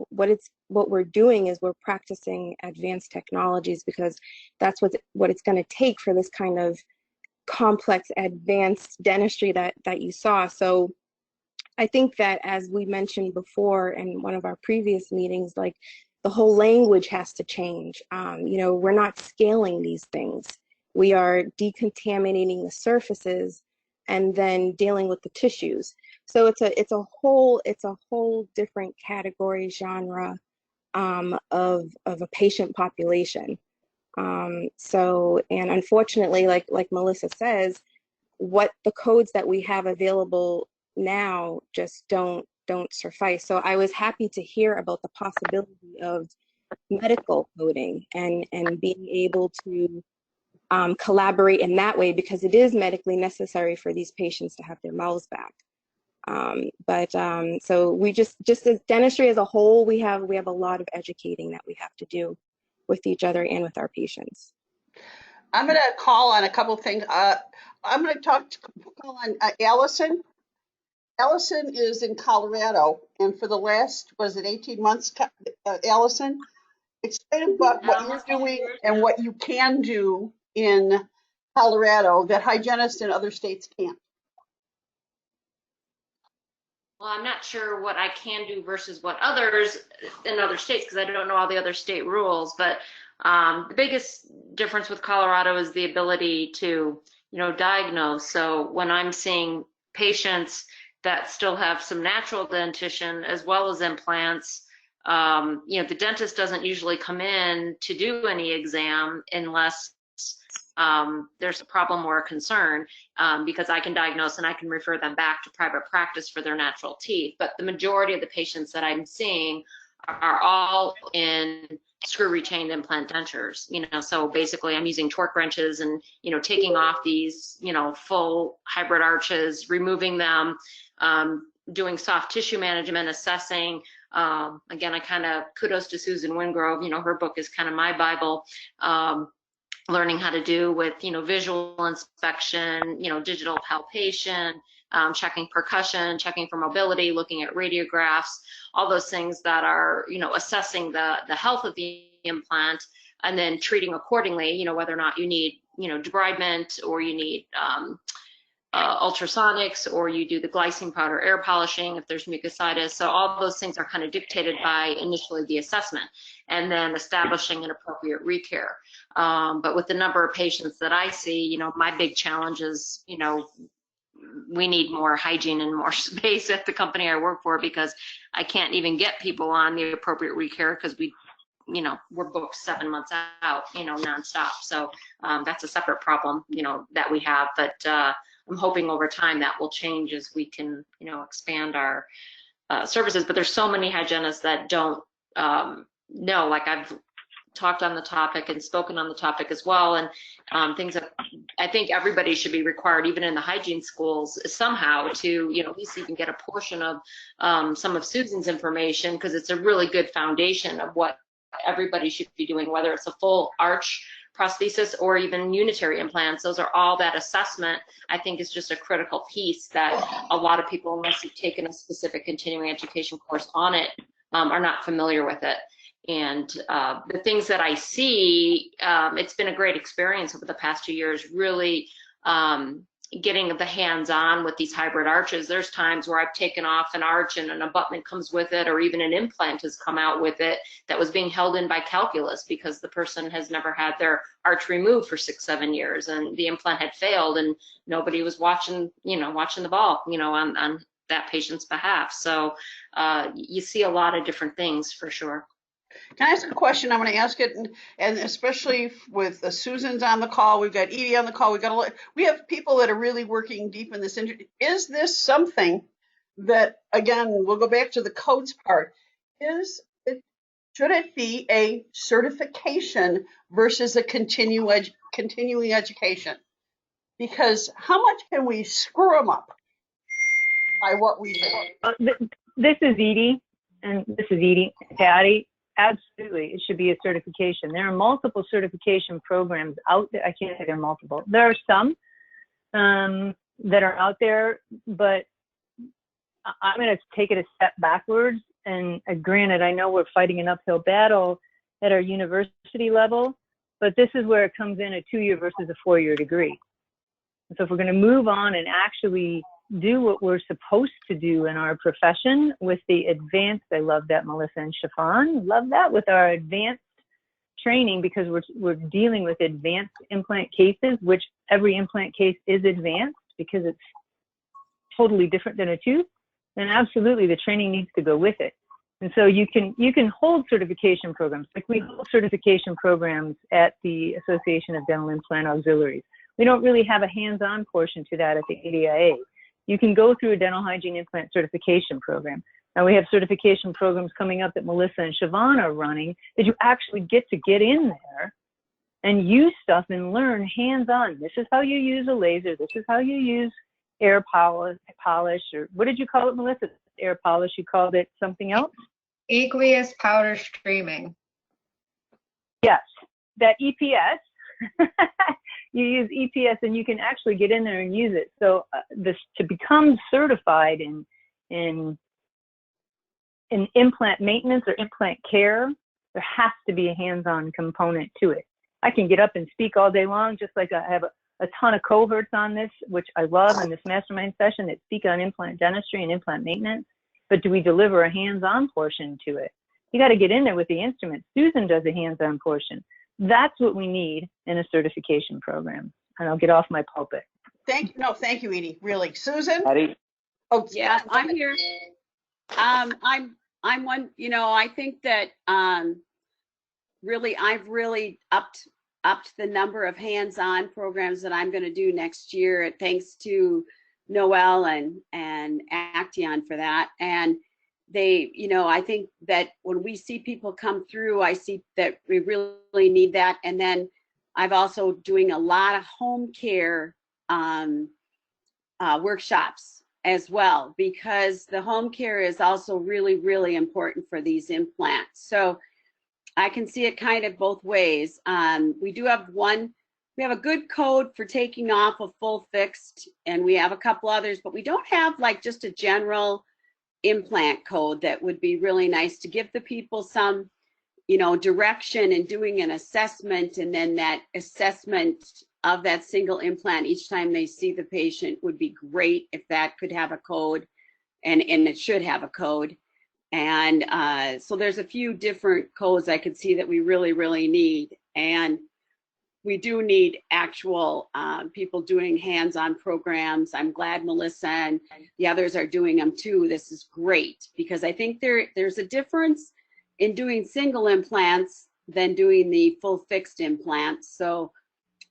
[SPEAKER 13] what we're doing is we're practicing advanced technologies, because that's what it's going to take for this kind of complex advanced dentistry that you saw. So I think that, as we mentioned before in one of our previous meetings, like, the whole language has to change. You know, we're not scaling these things. We are decontaminating the surfaces and then dealing with the tissues. So it's a whole different category, genre of a patient population. And unfortunately, like Melissa says, what the codes that we have available now just don't suffice. So I was happy to hear about the possibility of medical coding and being able to collaborate in that way, because it is medically necessary for these patients to have their mouths back. So we just as dentistry as a whole, we have a lot of educating that we have to do with each other and with our patients.
[SPEAKER 1] I'm going to call on a couple of things. I'm going to call on Allison. Allison is in Colorado, and for the last, was it 18 months, Allison? Explain about what you're doing and what you can do in Colorado that hygienists in other states can't.
[SPEAKER 17] Well, I'm not sure what I can do versus what others in other states, because I don't know all the other state rules. But the biggest difference with Colorado is the ability to, diagnose. So when I'm seeing patients that still have some natural dentition as well as implants, the dentist doesn't usually come in to do any exam unless there's a problem or a concern, because I can diagnose and I can refer them back to private practice for their natural teeth. But the majority of the patients that I'm seeing are all in screw retained implant dentures, so basically I'm using torque wrenches and, taking off these, full hybrid arches, removing them, doing soft tissue management, assessing. Again, I kind of kudos to Susan Wingrove, her book is kind of my Bible. Learning how to do with, visual inspection, digital palpation, checking percussion, checking for mobility, looking at radiographs, all those things that are, assessing the health of the implant, and then treating accordingly, whether or not you need, debridement, or you need ultrasonics, or you do the glycine powder air polishing if there's mucositis. So all those things are kind of dictated by initially the assessment and then establishing an appropriate recare. But with the number of patients that I see, my big challenge is, we need more hygiene and more space at the company I work for, because I can't even get people on the appropriate recare because we're booked 7 months out, nonstop. So that's a separate problem, that we have. But I'm hoping over time that will change as we can, expand our services. But there's so many hygienists that don't know. Like, I've talked on the topic and spoken on the topic as well, and things that I think everybody should be required, even in the hygiene schools, somehow to, at least even get a portion of some of Susan's information, because it's a really good foundation of what everybody should be doing, whether it's a full arch prosthesis or even unitary implants. Those are all that assessment, I think, is just a critical piece that a lot of people, unless you've taken a specific continuing education course on it, are not familiar with it. And the things that I see, it's been a great experience over the past 2 years, really getting the hands-on with these hybrid arches. There's times where I've taken off an arch and an abutment comes with it, or even an implant has come out with it that was being held in by calculus because the person has never had their arch removed for 6-7 years, and the implant had failed and nobody was watching the ball, on that patient's behalf. So you see a lot of different things for sure.
[SPEAKER 1] Can I ask a question? I'm going to ask it, and especially with Susan's on the call, we've got Edie on the call, we have people that are really working deep in this industry. Is this something that, again, we'll go back to the codes part, should it be a certification versus a continuing education? Because how much can we screw them up by what we do?
[SPEAKER 16] This is Edie, and this is Edie, Patty. Absolutely, it should be a certification. There are multiple certification programs out there. I can't say there are multiple. There are some that are out there, but I'm going to take it a step backwards. And granted, I know we're fighting an uphill battle at our university level, but this is where it comes in, a 2-year versus a 4-year degree. So if we're going to move on and actually do what we're supposed to do in our profession with the advanced, I love that, Melissa and Chiffon, love that, with our advanced training, because we're dealing with advanced implant cases, which every implant case is advanced because it's totally different than a tooth, then absolutely the training needs to go with it. And so you can hold certification programs, like we hold certification programs at the Association of Dental Implant Auxiliaries. We don't really have a hands-on portion to that at the ADIA. You can go through a dental hygiene implant certification program. Now we have certification programs coming up that Melissa and Siobhan are running that you actually get in there and use stuff and learn hands-on. This is how you use a laser. This is how you use air polish, or what did you call it, Melissa? Air polish. You called it something else?
[SPEAKER 9] Aqueous powder streaming.
[SPEAKER 16] Yes, that EPS. You use EPS and you can actually get in there and use it. So to become certified in implant maintenance or implant care, there has to be a hands-on component to it. I can get up and speak all day long, just like I have a ton of cohorts on this, which I love in this mastermind session, that speak on implant dentistry and implant maintenance. But do we deliver a hands-on portion to it? You got to get in there with the instrument. Susan does a hands-on portion. That's what we need in a certification program. And I'll get off my pulpit.
[SPEAKER 1] Thank you, Edie. Really, Susan.
[SPEAKER 8] Patty?
[SPEAKER 1] Oh,
[SPEAKER 18] yeah, I'm here. I'm one. You know, I think that really I've really upped the number of hands-on programs that I'm going to do next year. Thanks to Noel and Action for that. And they, you know, I think that when we see people come through, I see that we really need that. And then I've also doing a lot of home care workshops as well, because the home care is also really, really important for these implants. So I can see it kind of both ways. We have a good code for taking off a full fixed, and we have a couple others, but we don't have like just a general implant code that would be really nice to give the people some, you know, direction in doing an assessment, and then that assessment of that single implant each time they see the patient would be great if that could have a code, and it should have a code. And so there's a few different codes I could see that we really, really need. And we do need actual people doing hands-on programs. I'm glad Melissa and the others are doing them too. This is great, because I think there's a difference in doing single implants than doing the full fixed implants. So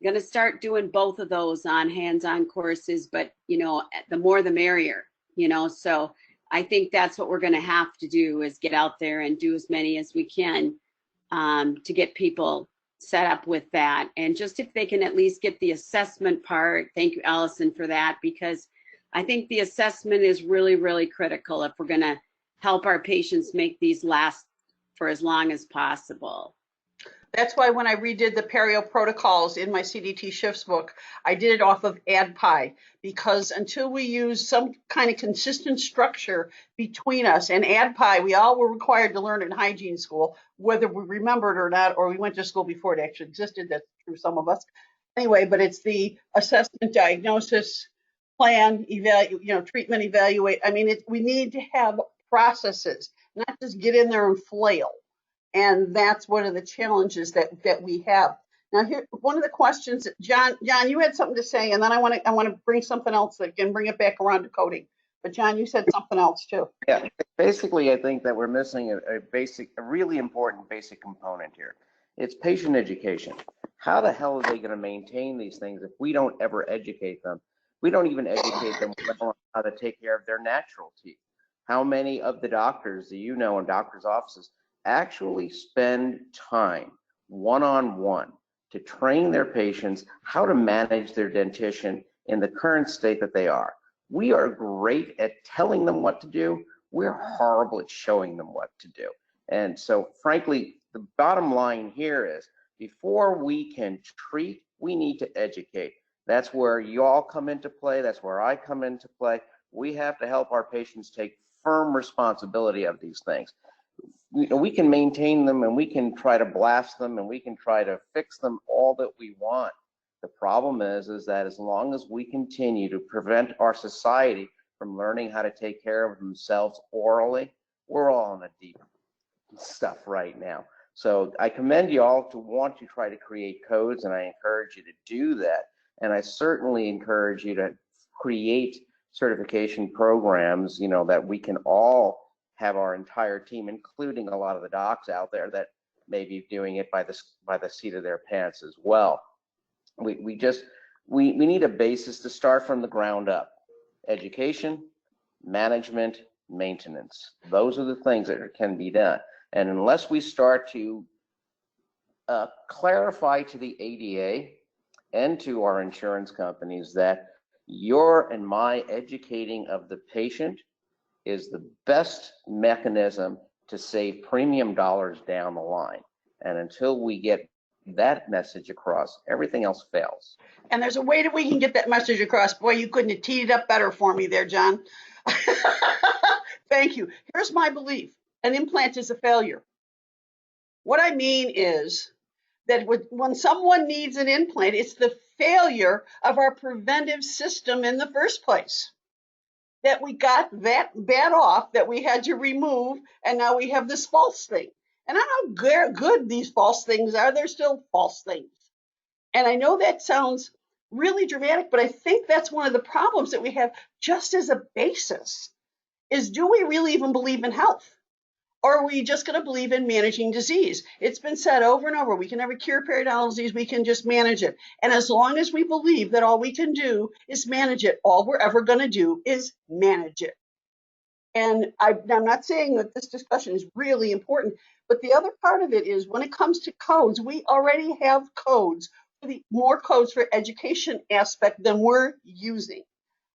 [SPEAKER 18] I'm going to start doing both of those on hands-on courses, but you know, the more the merrier, you know. So I think that's what we're going to have to do, is get out there and do as many as we can to get people set up with that. And just if they can at least get the assessment part. Thank you, Allison, for that, because I think the assessment is really, really critical if we're going to help our patients make these last for as long as possible.
[SPEAKER 1] That's why when I redid the perio protocols in my CDT Shifts book, I did it off of ADPI, because until we use some kind of consistent structure between us, and ADPI, we all were required to learn in hygiene school, whether we remembered or not, or we went to school before it actually existed. That's true, some of us. Anyway, but it's the assessment, diagnosis, plan, treatment, evaluate. I mean, we need to have processes, not just get in there and flail. And that's one of the challenges that we have. Now, here, one of the questions, John, you had something to say, and then I want to bring something else that can bring it back around to coding. But John, you said something else too.
[SPEAKER 8] Yeah, basically, I think that we're missing a really important basic component here. It's patient education. How the hell are they going to maintain these things if we don't ever educate them? We don't even educate them on how to take care of their natural teeth. How many of the doctors that you know in doctors' offices actually spend time one-on-one to train their patients how to manage their dentition in the current state that they are? We are great at telling them what to do. We're horrible at showing them what to do. And so, frankly, the bottom line here is, before we can treat, we need to educate. That's where you all come into play. That's where I come into play. We have to help our patients take firm responsibility of these things. We can maintain them, and we can try to blast them, and we can try to fix them all that we want. The problem is that as long as we continue to prevent our society from learning how to take care of themselves orally, we're all in a deep stuff right now. So I commend you all to want to try to create codes, and I encourage you to do that. And I certainly encourage you to create certification programs, you know, that we can all have our entire team, including a lot of the docs out there that may be doing it by the seat of their pants as well. We we need a basis to start from the ground up. Education, management, maintenance. Those are the things that can be done. And unless we start to clarify to the ADA and to our insurance companies that your and my educating of the patient is the best mechanism to save premium dollars down the line. And until we get that message across, everything else fails.
[SPEAKER 1] And there's a way that we can get that message across. Boy, you couldn't have teed it up better for me there, John. Thank you. Here's my belief. An implant is a failure. What I mean is that when someone needs an implant, it's the failure of our preventive system in the first place. That we got that bad off, that we had to remove, and now we have this false thing. And I don't know how good these false things are. They're still false things. And I know that sounds really dramatic, but I think that's one of the problems that we have just as a basis is, do we really even believe in health? Or are we just going to believe in managing disease? It's been said over and over, we can never cure periodontal disease, we can just manage it. And as long as we believe that all we can do is manage it, all we're ever going to do is manage it. And I'm not saying that this discussion is really important, but the other part of it is when it comes to codes, we already have codes, more codes for education aspect than we're using.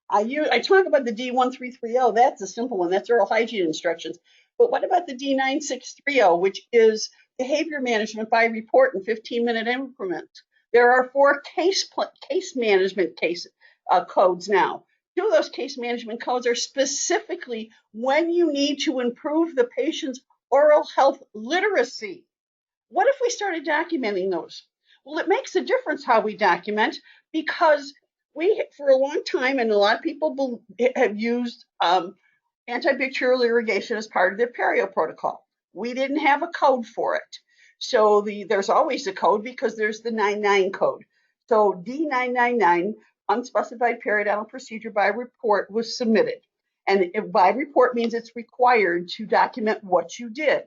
[SPEAKER 1] I talk about the D1330, that's a simple one, that's oral hygiene instructions. But what about the D9630, which is behavior management by report in 15-minute increments? There are 4 case management codes now. 2 of those case management codes are specifically when you need to improve the patient's oral health literacy. What if we started documenting those? Well, it makes a difference how we document, because we, for a long time, and a lot of people have used antibacterial irrigation as part of their perio protocol. We didn't have a code for it. So there's always a code because there's the 99 code. So D999, unspecified periodontal procedure by report, was submitted. And by report means it's required to document what you did.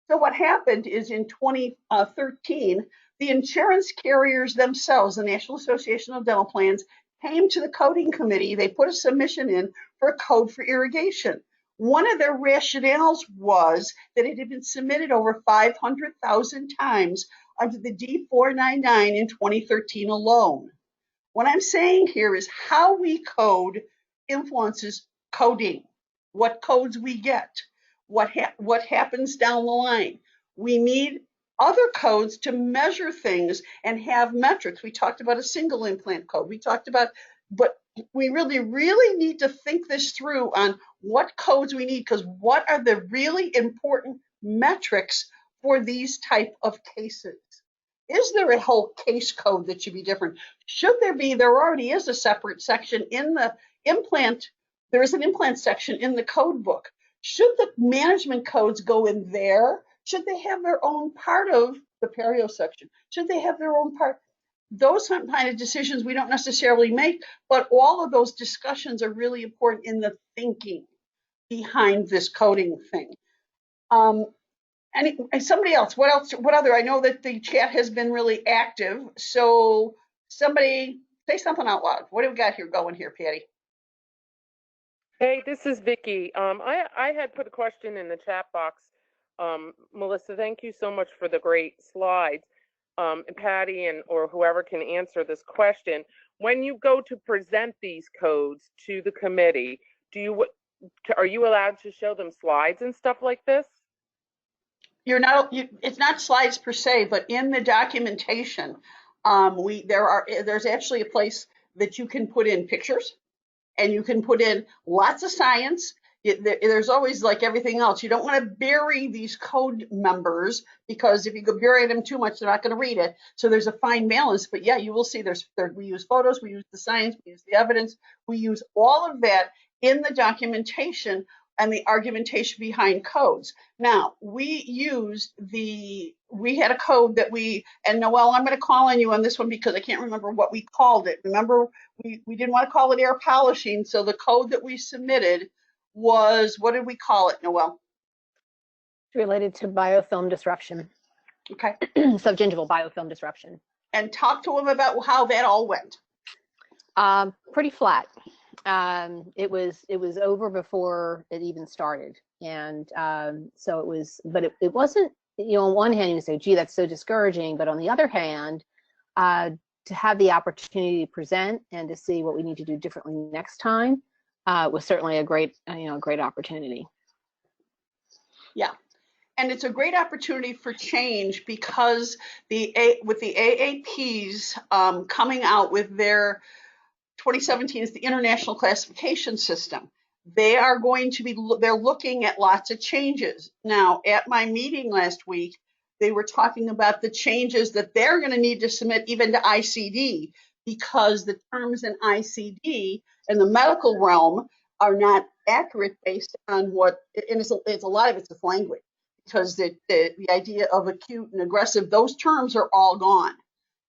[SPEAKER 1] So what happened is in 2013, the insurance carriers themselves, the National Association of Dental Plans, came to the coding committee. They put a submission in for a code for irrigation. One of their rationales was that it had been submitted over 500,000 times under the D499 in 2013 alone. What I'm saying here is how we code influences coding, what codes we get, what happens down the line. We need other codes to measure things and have metrics. We talked about a single implant code. We talked about, but we really need to think this through on what codes we need, because what are the really important metrics for these type of cases? Is there a whole case code that should be different? Should there be? There already is a separate section in the implant. There is an implant section in the code book. Should the management codes go in there? Should they have their own part of the perio section? Should they have their own part? Those kind of decisions we don't necessarily make, but all of those discussions are really important in the thinking behind this coding thing. And somebody else, what else? What other? I know that the chat has been really active. So somebody say something out loud. What do we got here going here, Patty?
[SPEAKER 19] Hey, this is Vicky. I had put a question in the chat box. Melissa, thank you so much for the great slides. And Patty or whoever can answer this question. When you go to present these codes to the committee, are you allowed to show them slides and stuff like this?
[SPEAKER 1] You're not. It's not slides per se, but in the documentation, there's actually a place that you can put in pictures, and you can put in lots of science. There's always, like everything else, you don't want to bury these code members, because if you go bury them too much, they're not going to read it. So there's a fine balance. But yeah, you will see we use photos, we use the science, we use the evidence, we use all of that in the documentation and the argumentation behind codes. Now, we had a code that and Noelle, I'm going to call on you on this one because I can't remember what we called it. Remember, we didn't want to call it air polishing, so the code that we submitted was, what did we call it, Noelle?
[SPEAKER 11] Related to biofilm disruption.
[SPEAKER 1] Okay.
[SPEAKER 11] Subgingival biofilm disruption.
[SPEAKER 1] And talk to them about how that all went.
[SPEAKER 11] Pretty flat. It was over before it even started, and so it was. But it wasn't. On one hand, you say, "Gee, that's so discouraging," but on the other hand, to have the opportunity to present and to see what we need to do differently next time was certainly a great opportunity.
[SPEAKER 1] Yeah. And it's a great opportunity for change because with the AAPs coming out with their 2017 is the International Classification System. They are going to be, they're looking at lots of changes. Now, at my meeting last week, they were talking about the changes that they're going to need to submit even to ICD because the terms in ICD in the medical realm are not accurate based on what, and it's a lot of it's just language because the idea of acute and aggressive, those terms are all gone.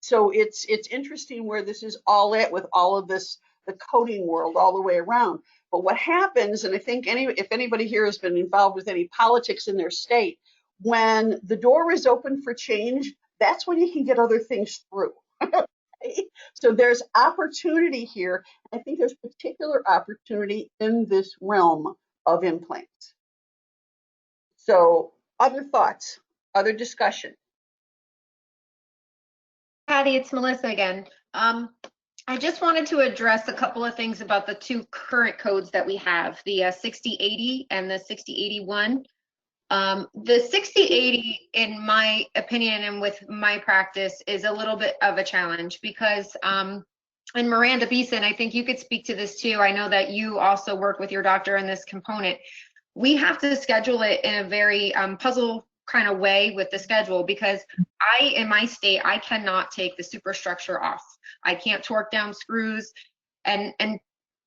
[SPEAKER 1] So it's interesting where this is all at with all of this, the coding world all the way around. But what happens, and I think if anybody here has been involved with any politics in their state, when the door is open for change, that's when you can get other things through. So there's opportunity here. I think there's particular opportunity in this realm of implants. So other thoughts, other discussion.
[SPEAKER 9] Patty, it's Melissa again. I just wanted to address a couple of things about the two current codes that we have, the 6080 and the 6081. The 6080, in my opinion and with my practice, is a little bit of a challenge because, and Miranda Beeson, I think you could speak to this too. I know that you also work with your doctor in this component. We have to schedule it in a very puzzle kind of way with the schedule because in my state, I cannot take the superstructure off. I can't torque down screws, and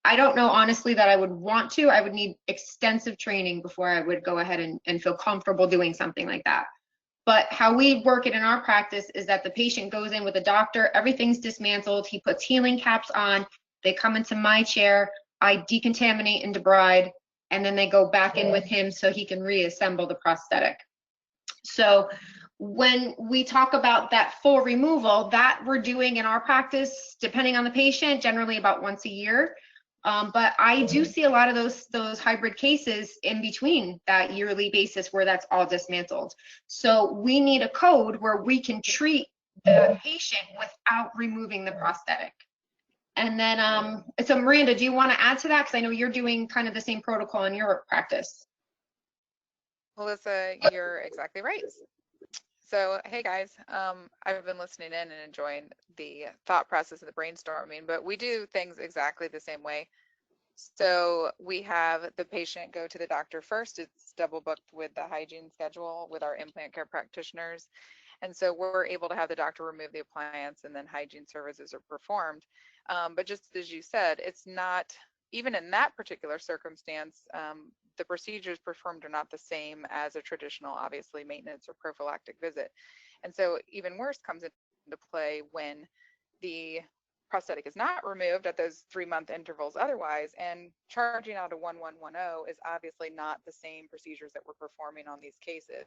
[SPEAKER 9] I don't know honestly that I would want to. I would need extensive training before I would go ahead and feel comfortable doing something like that. But how we work it in our practice is that the patient goes in with a doctor, everything's dismantled, he puts healing caps on, they come into my chair, I decontaminate and debride, and then they go back in with him so he can reassemble the prosthetic. So when we talk about that full removal, that we're doing in our practice, depending on the patient, generally about once a year. But I do see a lot of those hybrid cases in between that yearly basis where that's all dismantled. So we need a code where we can treat the patient without removing the prosthetic. And then, so Miranda, do you want to add to that? Because I know you're doing kind of the same protocol in your practice.
[SPEAKER 20] Melissa, you're exactly right. So, hey guys, I've been listening in and enjoying the thought process and the brainstorming, but we do things exactly the same way. So we have the patient go to the doctor first. It's double booked with the hygiene schedule with our implant care practitioners. And so we're able to have the doctor remove the appliance and then hygiene services are performed. But just as you said, it's not, even in that particular circumstance, the procedures performed are not the same as a traditional, obviously, maintenance or prophylactic visit. And so even worse comes into play when the prosthetic is not removed at those 3-month intervals otherwise, and charging out a 1110 is obviously not the same procedures that we're performing on these cases.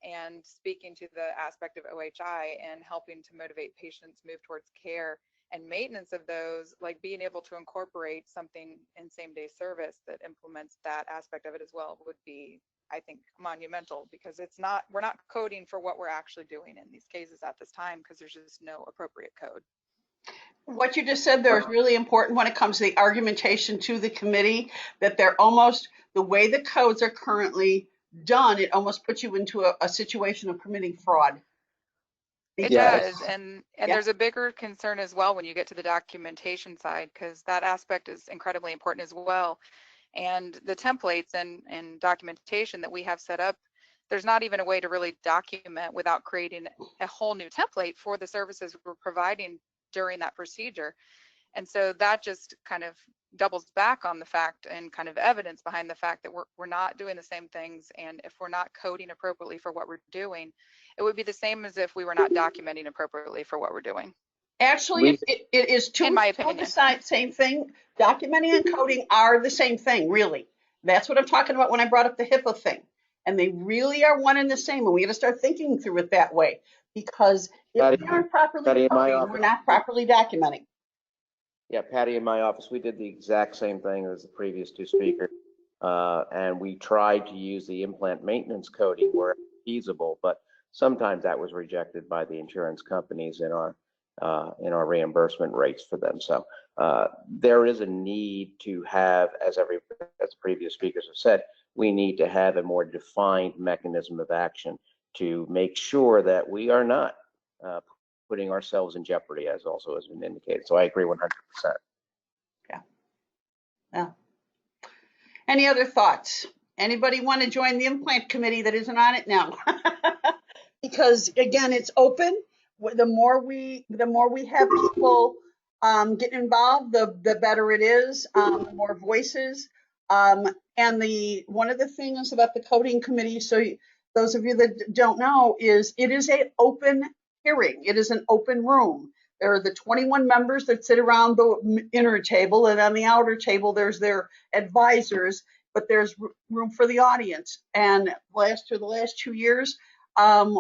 [SPEAKER 20] And speaking to the aspect of OHI and helping to motivate patients move towards care and maintenance of those, like being able to incorporate something in same-day service that implements that aspect of it as well would be, I think, monumental, because we're not coding for what we're actually doing in these cases at this time because there's just no appropriate code.
[SPEAKER 1] What you just said there is really important when it comes to the argumentation to the committee, that they're almost, the way the codes are currently done, it almost puts you into a situation of committing fraud.
[SPEAKER 20] It does, and there's a bigger concern as well when you get to the documentation side, because that aspect is incredibly important as well. And the templates and documentation that we have set up, there's not even a way to really document without creating a whole new template for the services we're providing during that procedure. And so that just kind of doubles back on the fact and kind of evidence behind the fact that we're not doing the same things. And if we're not coding appropriately for what we're doing, it would be the same as if we were not documenting appropriately for what we're doing.
[SPEAKER 1] Actually, it is two,
[SPEAKER 20] in my opinion,
[SPEAKER 1] the same thing. Documenting and coding are the same thing, really. That's what I'm talking about when I brought up the HIPAA thing. And they really are one and the same. And we got to start thinking through it that way, because if we aren't properly coding, we're not properly documenting.
[SPEAKER 8] Yeah, Patty, in my office, we did the exact same thing as the previous two speakers. And we tried to use the implant maintenance coding where feasible, but sometimes that was rejected by the insurance companies in our reimbursement rates for them. So there is a need to have, as the previous speakers have said, we need to have a more defined mechanism of action to make sure that we are not putting ourselves in jeopardy, as also has been indicated. So I agree 100%.
[SPEAKER 1] Yeah. Any other thoughts? Anybody want to join the implant committee that isn't on it now? Because again, it's open. The more we have people get involved, the better it is. The more voices. And one of the things about the coding committee, so those of you that don't know, is it is an open hearing. It is an open room. There are the 21 members that sit around the inner table, and on the outer table, there's their advisors, but there's room for the audience. And for the last 2 years,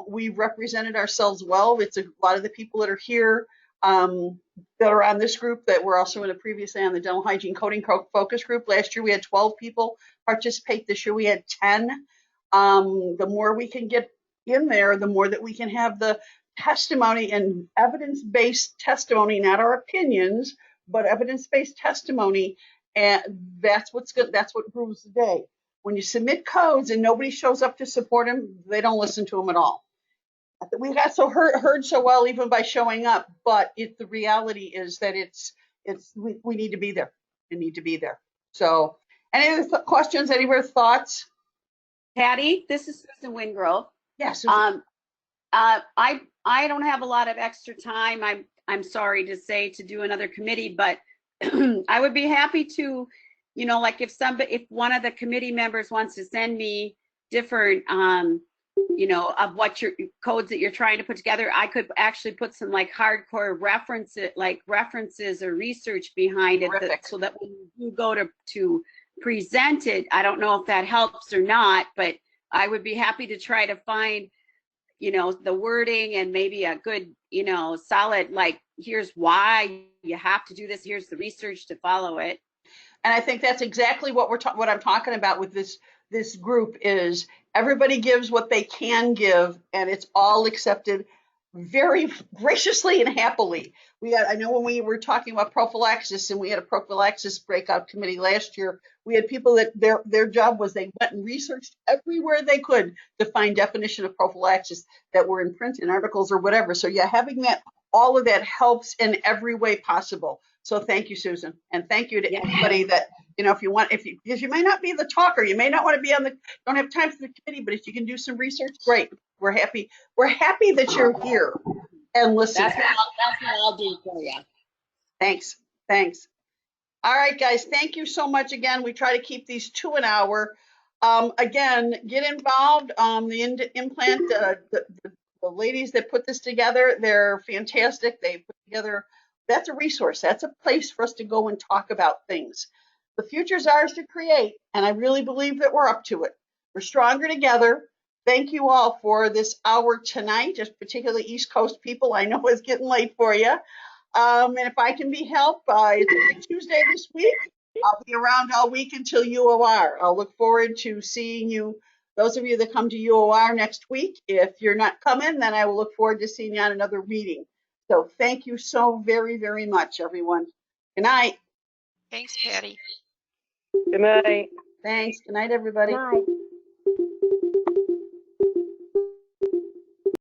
[SPEAKER 1] we've represented ourselves well. It's a lot of the people that are here that are on this group that were also in a previously on the dental hygiene coding focus group. Last year, we had 12 people participate. This year, we had 10. The more we can get in there, the more that we can have the testimony and evidence-based testimony, not our opinions, but evidence-based testimony. And that's what's good. That's what rules the day. When you submit codes and nobody shows up to support them, they don't listen to them at all. We got so heard so well even by showing up, but the reality is that we need to be there. We need to be there. So, any other questions? Any other thoughts?
[SPEAKER 18] Patty, this is Susan Wingrove.
[SPEAKER 1] Yes.
[SPEAKER 18] I don't have a lot of extra time. I'm sorry to say, to do another committee, but I would be happy to, like if one of the committee members wants to send me different, of what your codes that you're trying to put together, I could actually put some like hardcore references or research behind it, so that when you go to present it, I don't know if that helps or not, but I would be happy to try to find the wording and maybe a good, solid, like, here's why you have to do this. Here's the research to follow it.
[SPEAKER 1] And I think that's exactly what what I'm talking about with this group is everybody gives what they can give, and it's all accepted very graciously and happily. I know when we were talking about prophylaxis, and we had a prophylaxis breakout committee last year, we had people that their job was they went and researched everywhere they could to find definition of prophylaxis that were in print and articles or whatever. So yeah, having all of that helps in every way possible. So thank you, Susan, and thank you to anybody that because you may not be the talker, you may not want to be don't have time for the committee, but if you can do some research, great. We're happy that you're here and listening.
[SPEAKER 18] That's what I'll do for you.
[SPEAKER 1] Thanks. All right, guys, thank you so much again. We try to keep these to an hour. Again, get involved. The implant, the ladies that put this together, they're fantastic. They put together, that's a resource. That's a place for us to go and talk about things. The future's ours to create, and I really believe that we're up to it. We're stronger together. Thank you all for this hour tonight, just particularly East Coast people. I know it's getting late for you. And if I can be helped, it's Tuesday this week. I'll be around all week until UOR. I'll look forward to seeing you, those of you that come to UOR next week. If you're not coming, then I will look forward to seeing you on another meeting. So thank you so very, very much, everyone. Good night.
[SPEAKER 6] Thanks, Patty.
[SPEAKER 19] Good night.
[SPEAKER 1] Thanks. Good night, everybody.
[SPEAKER 13] Good night.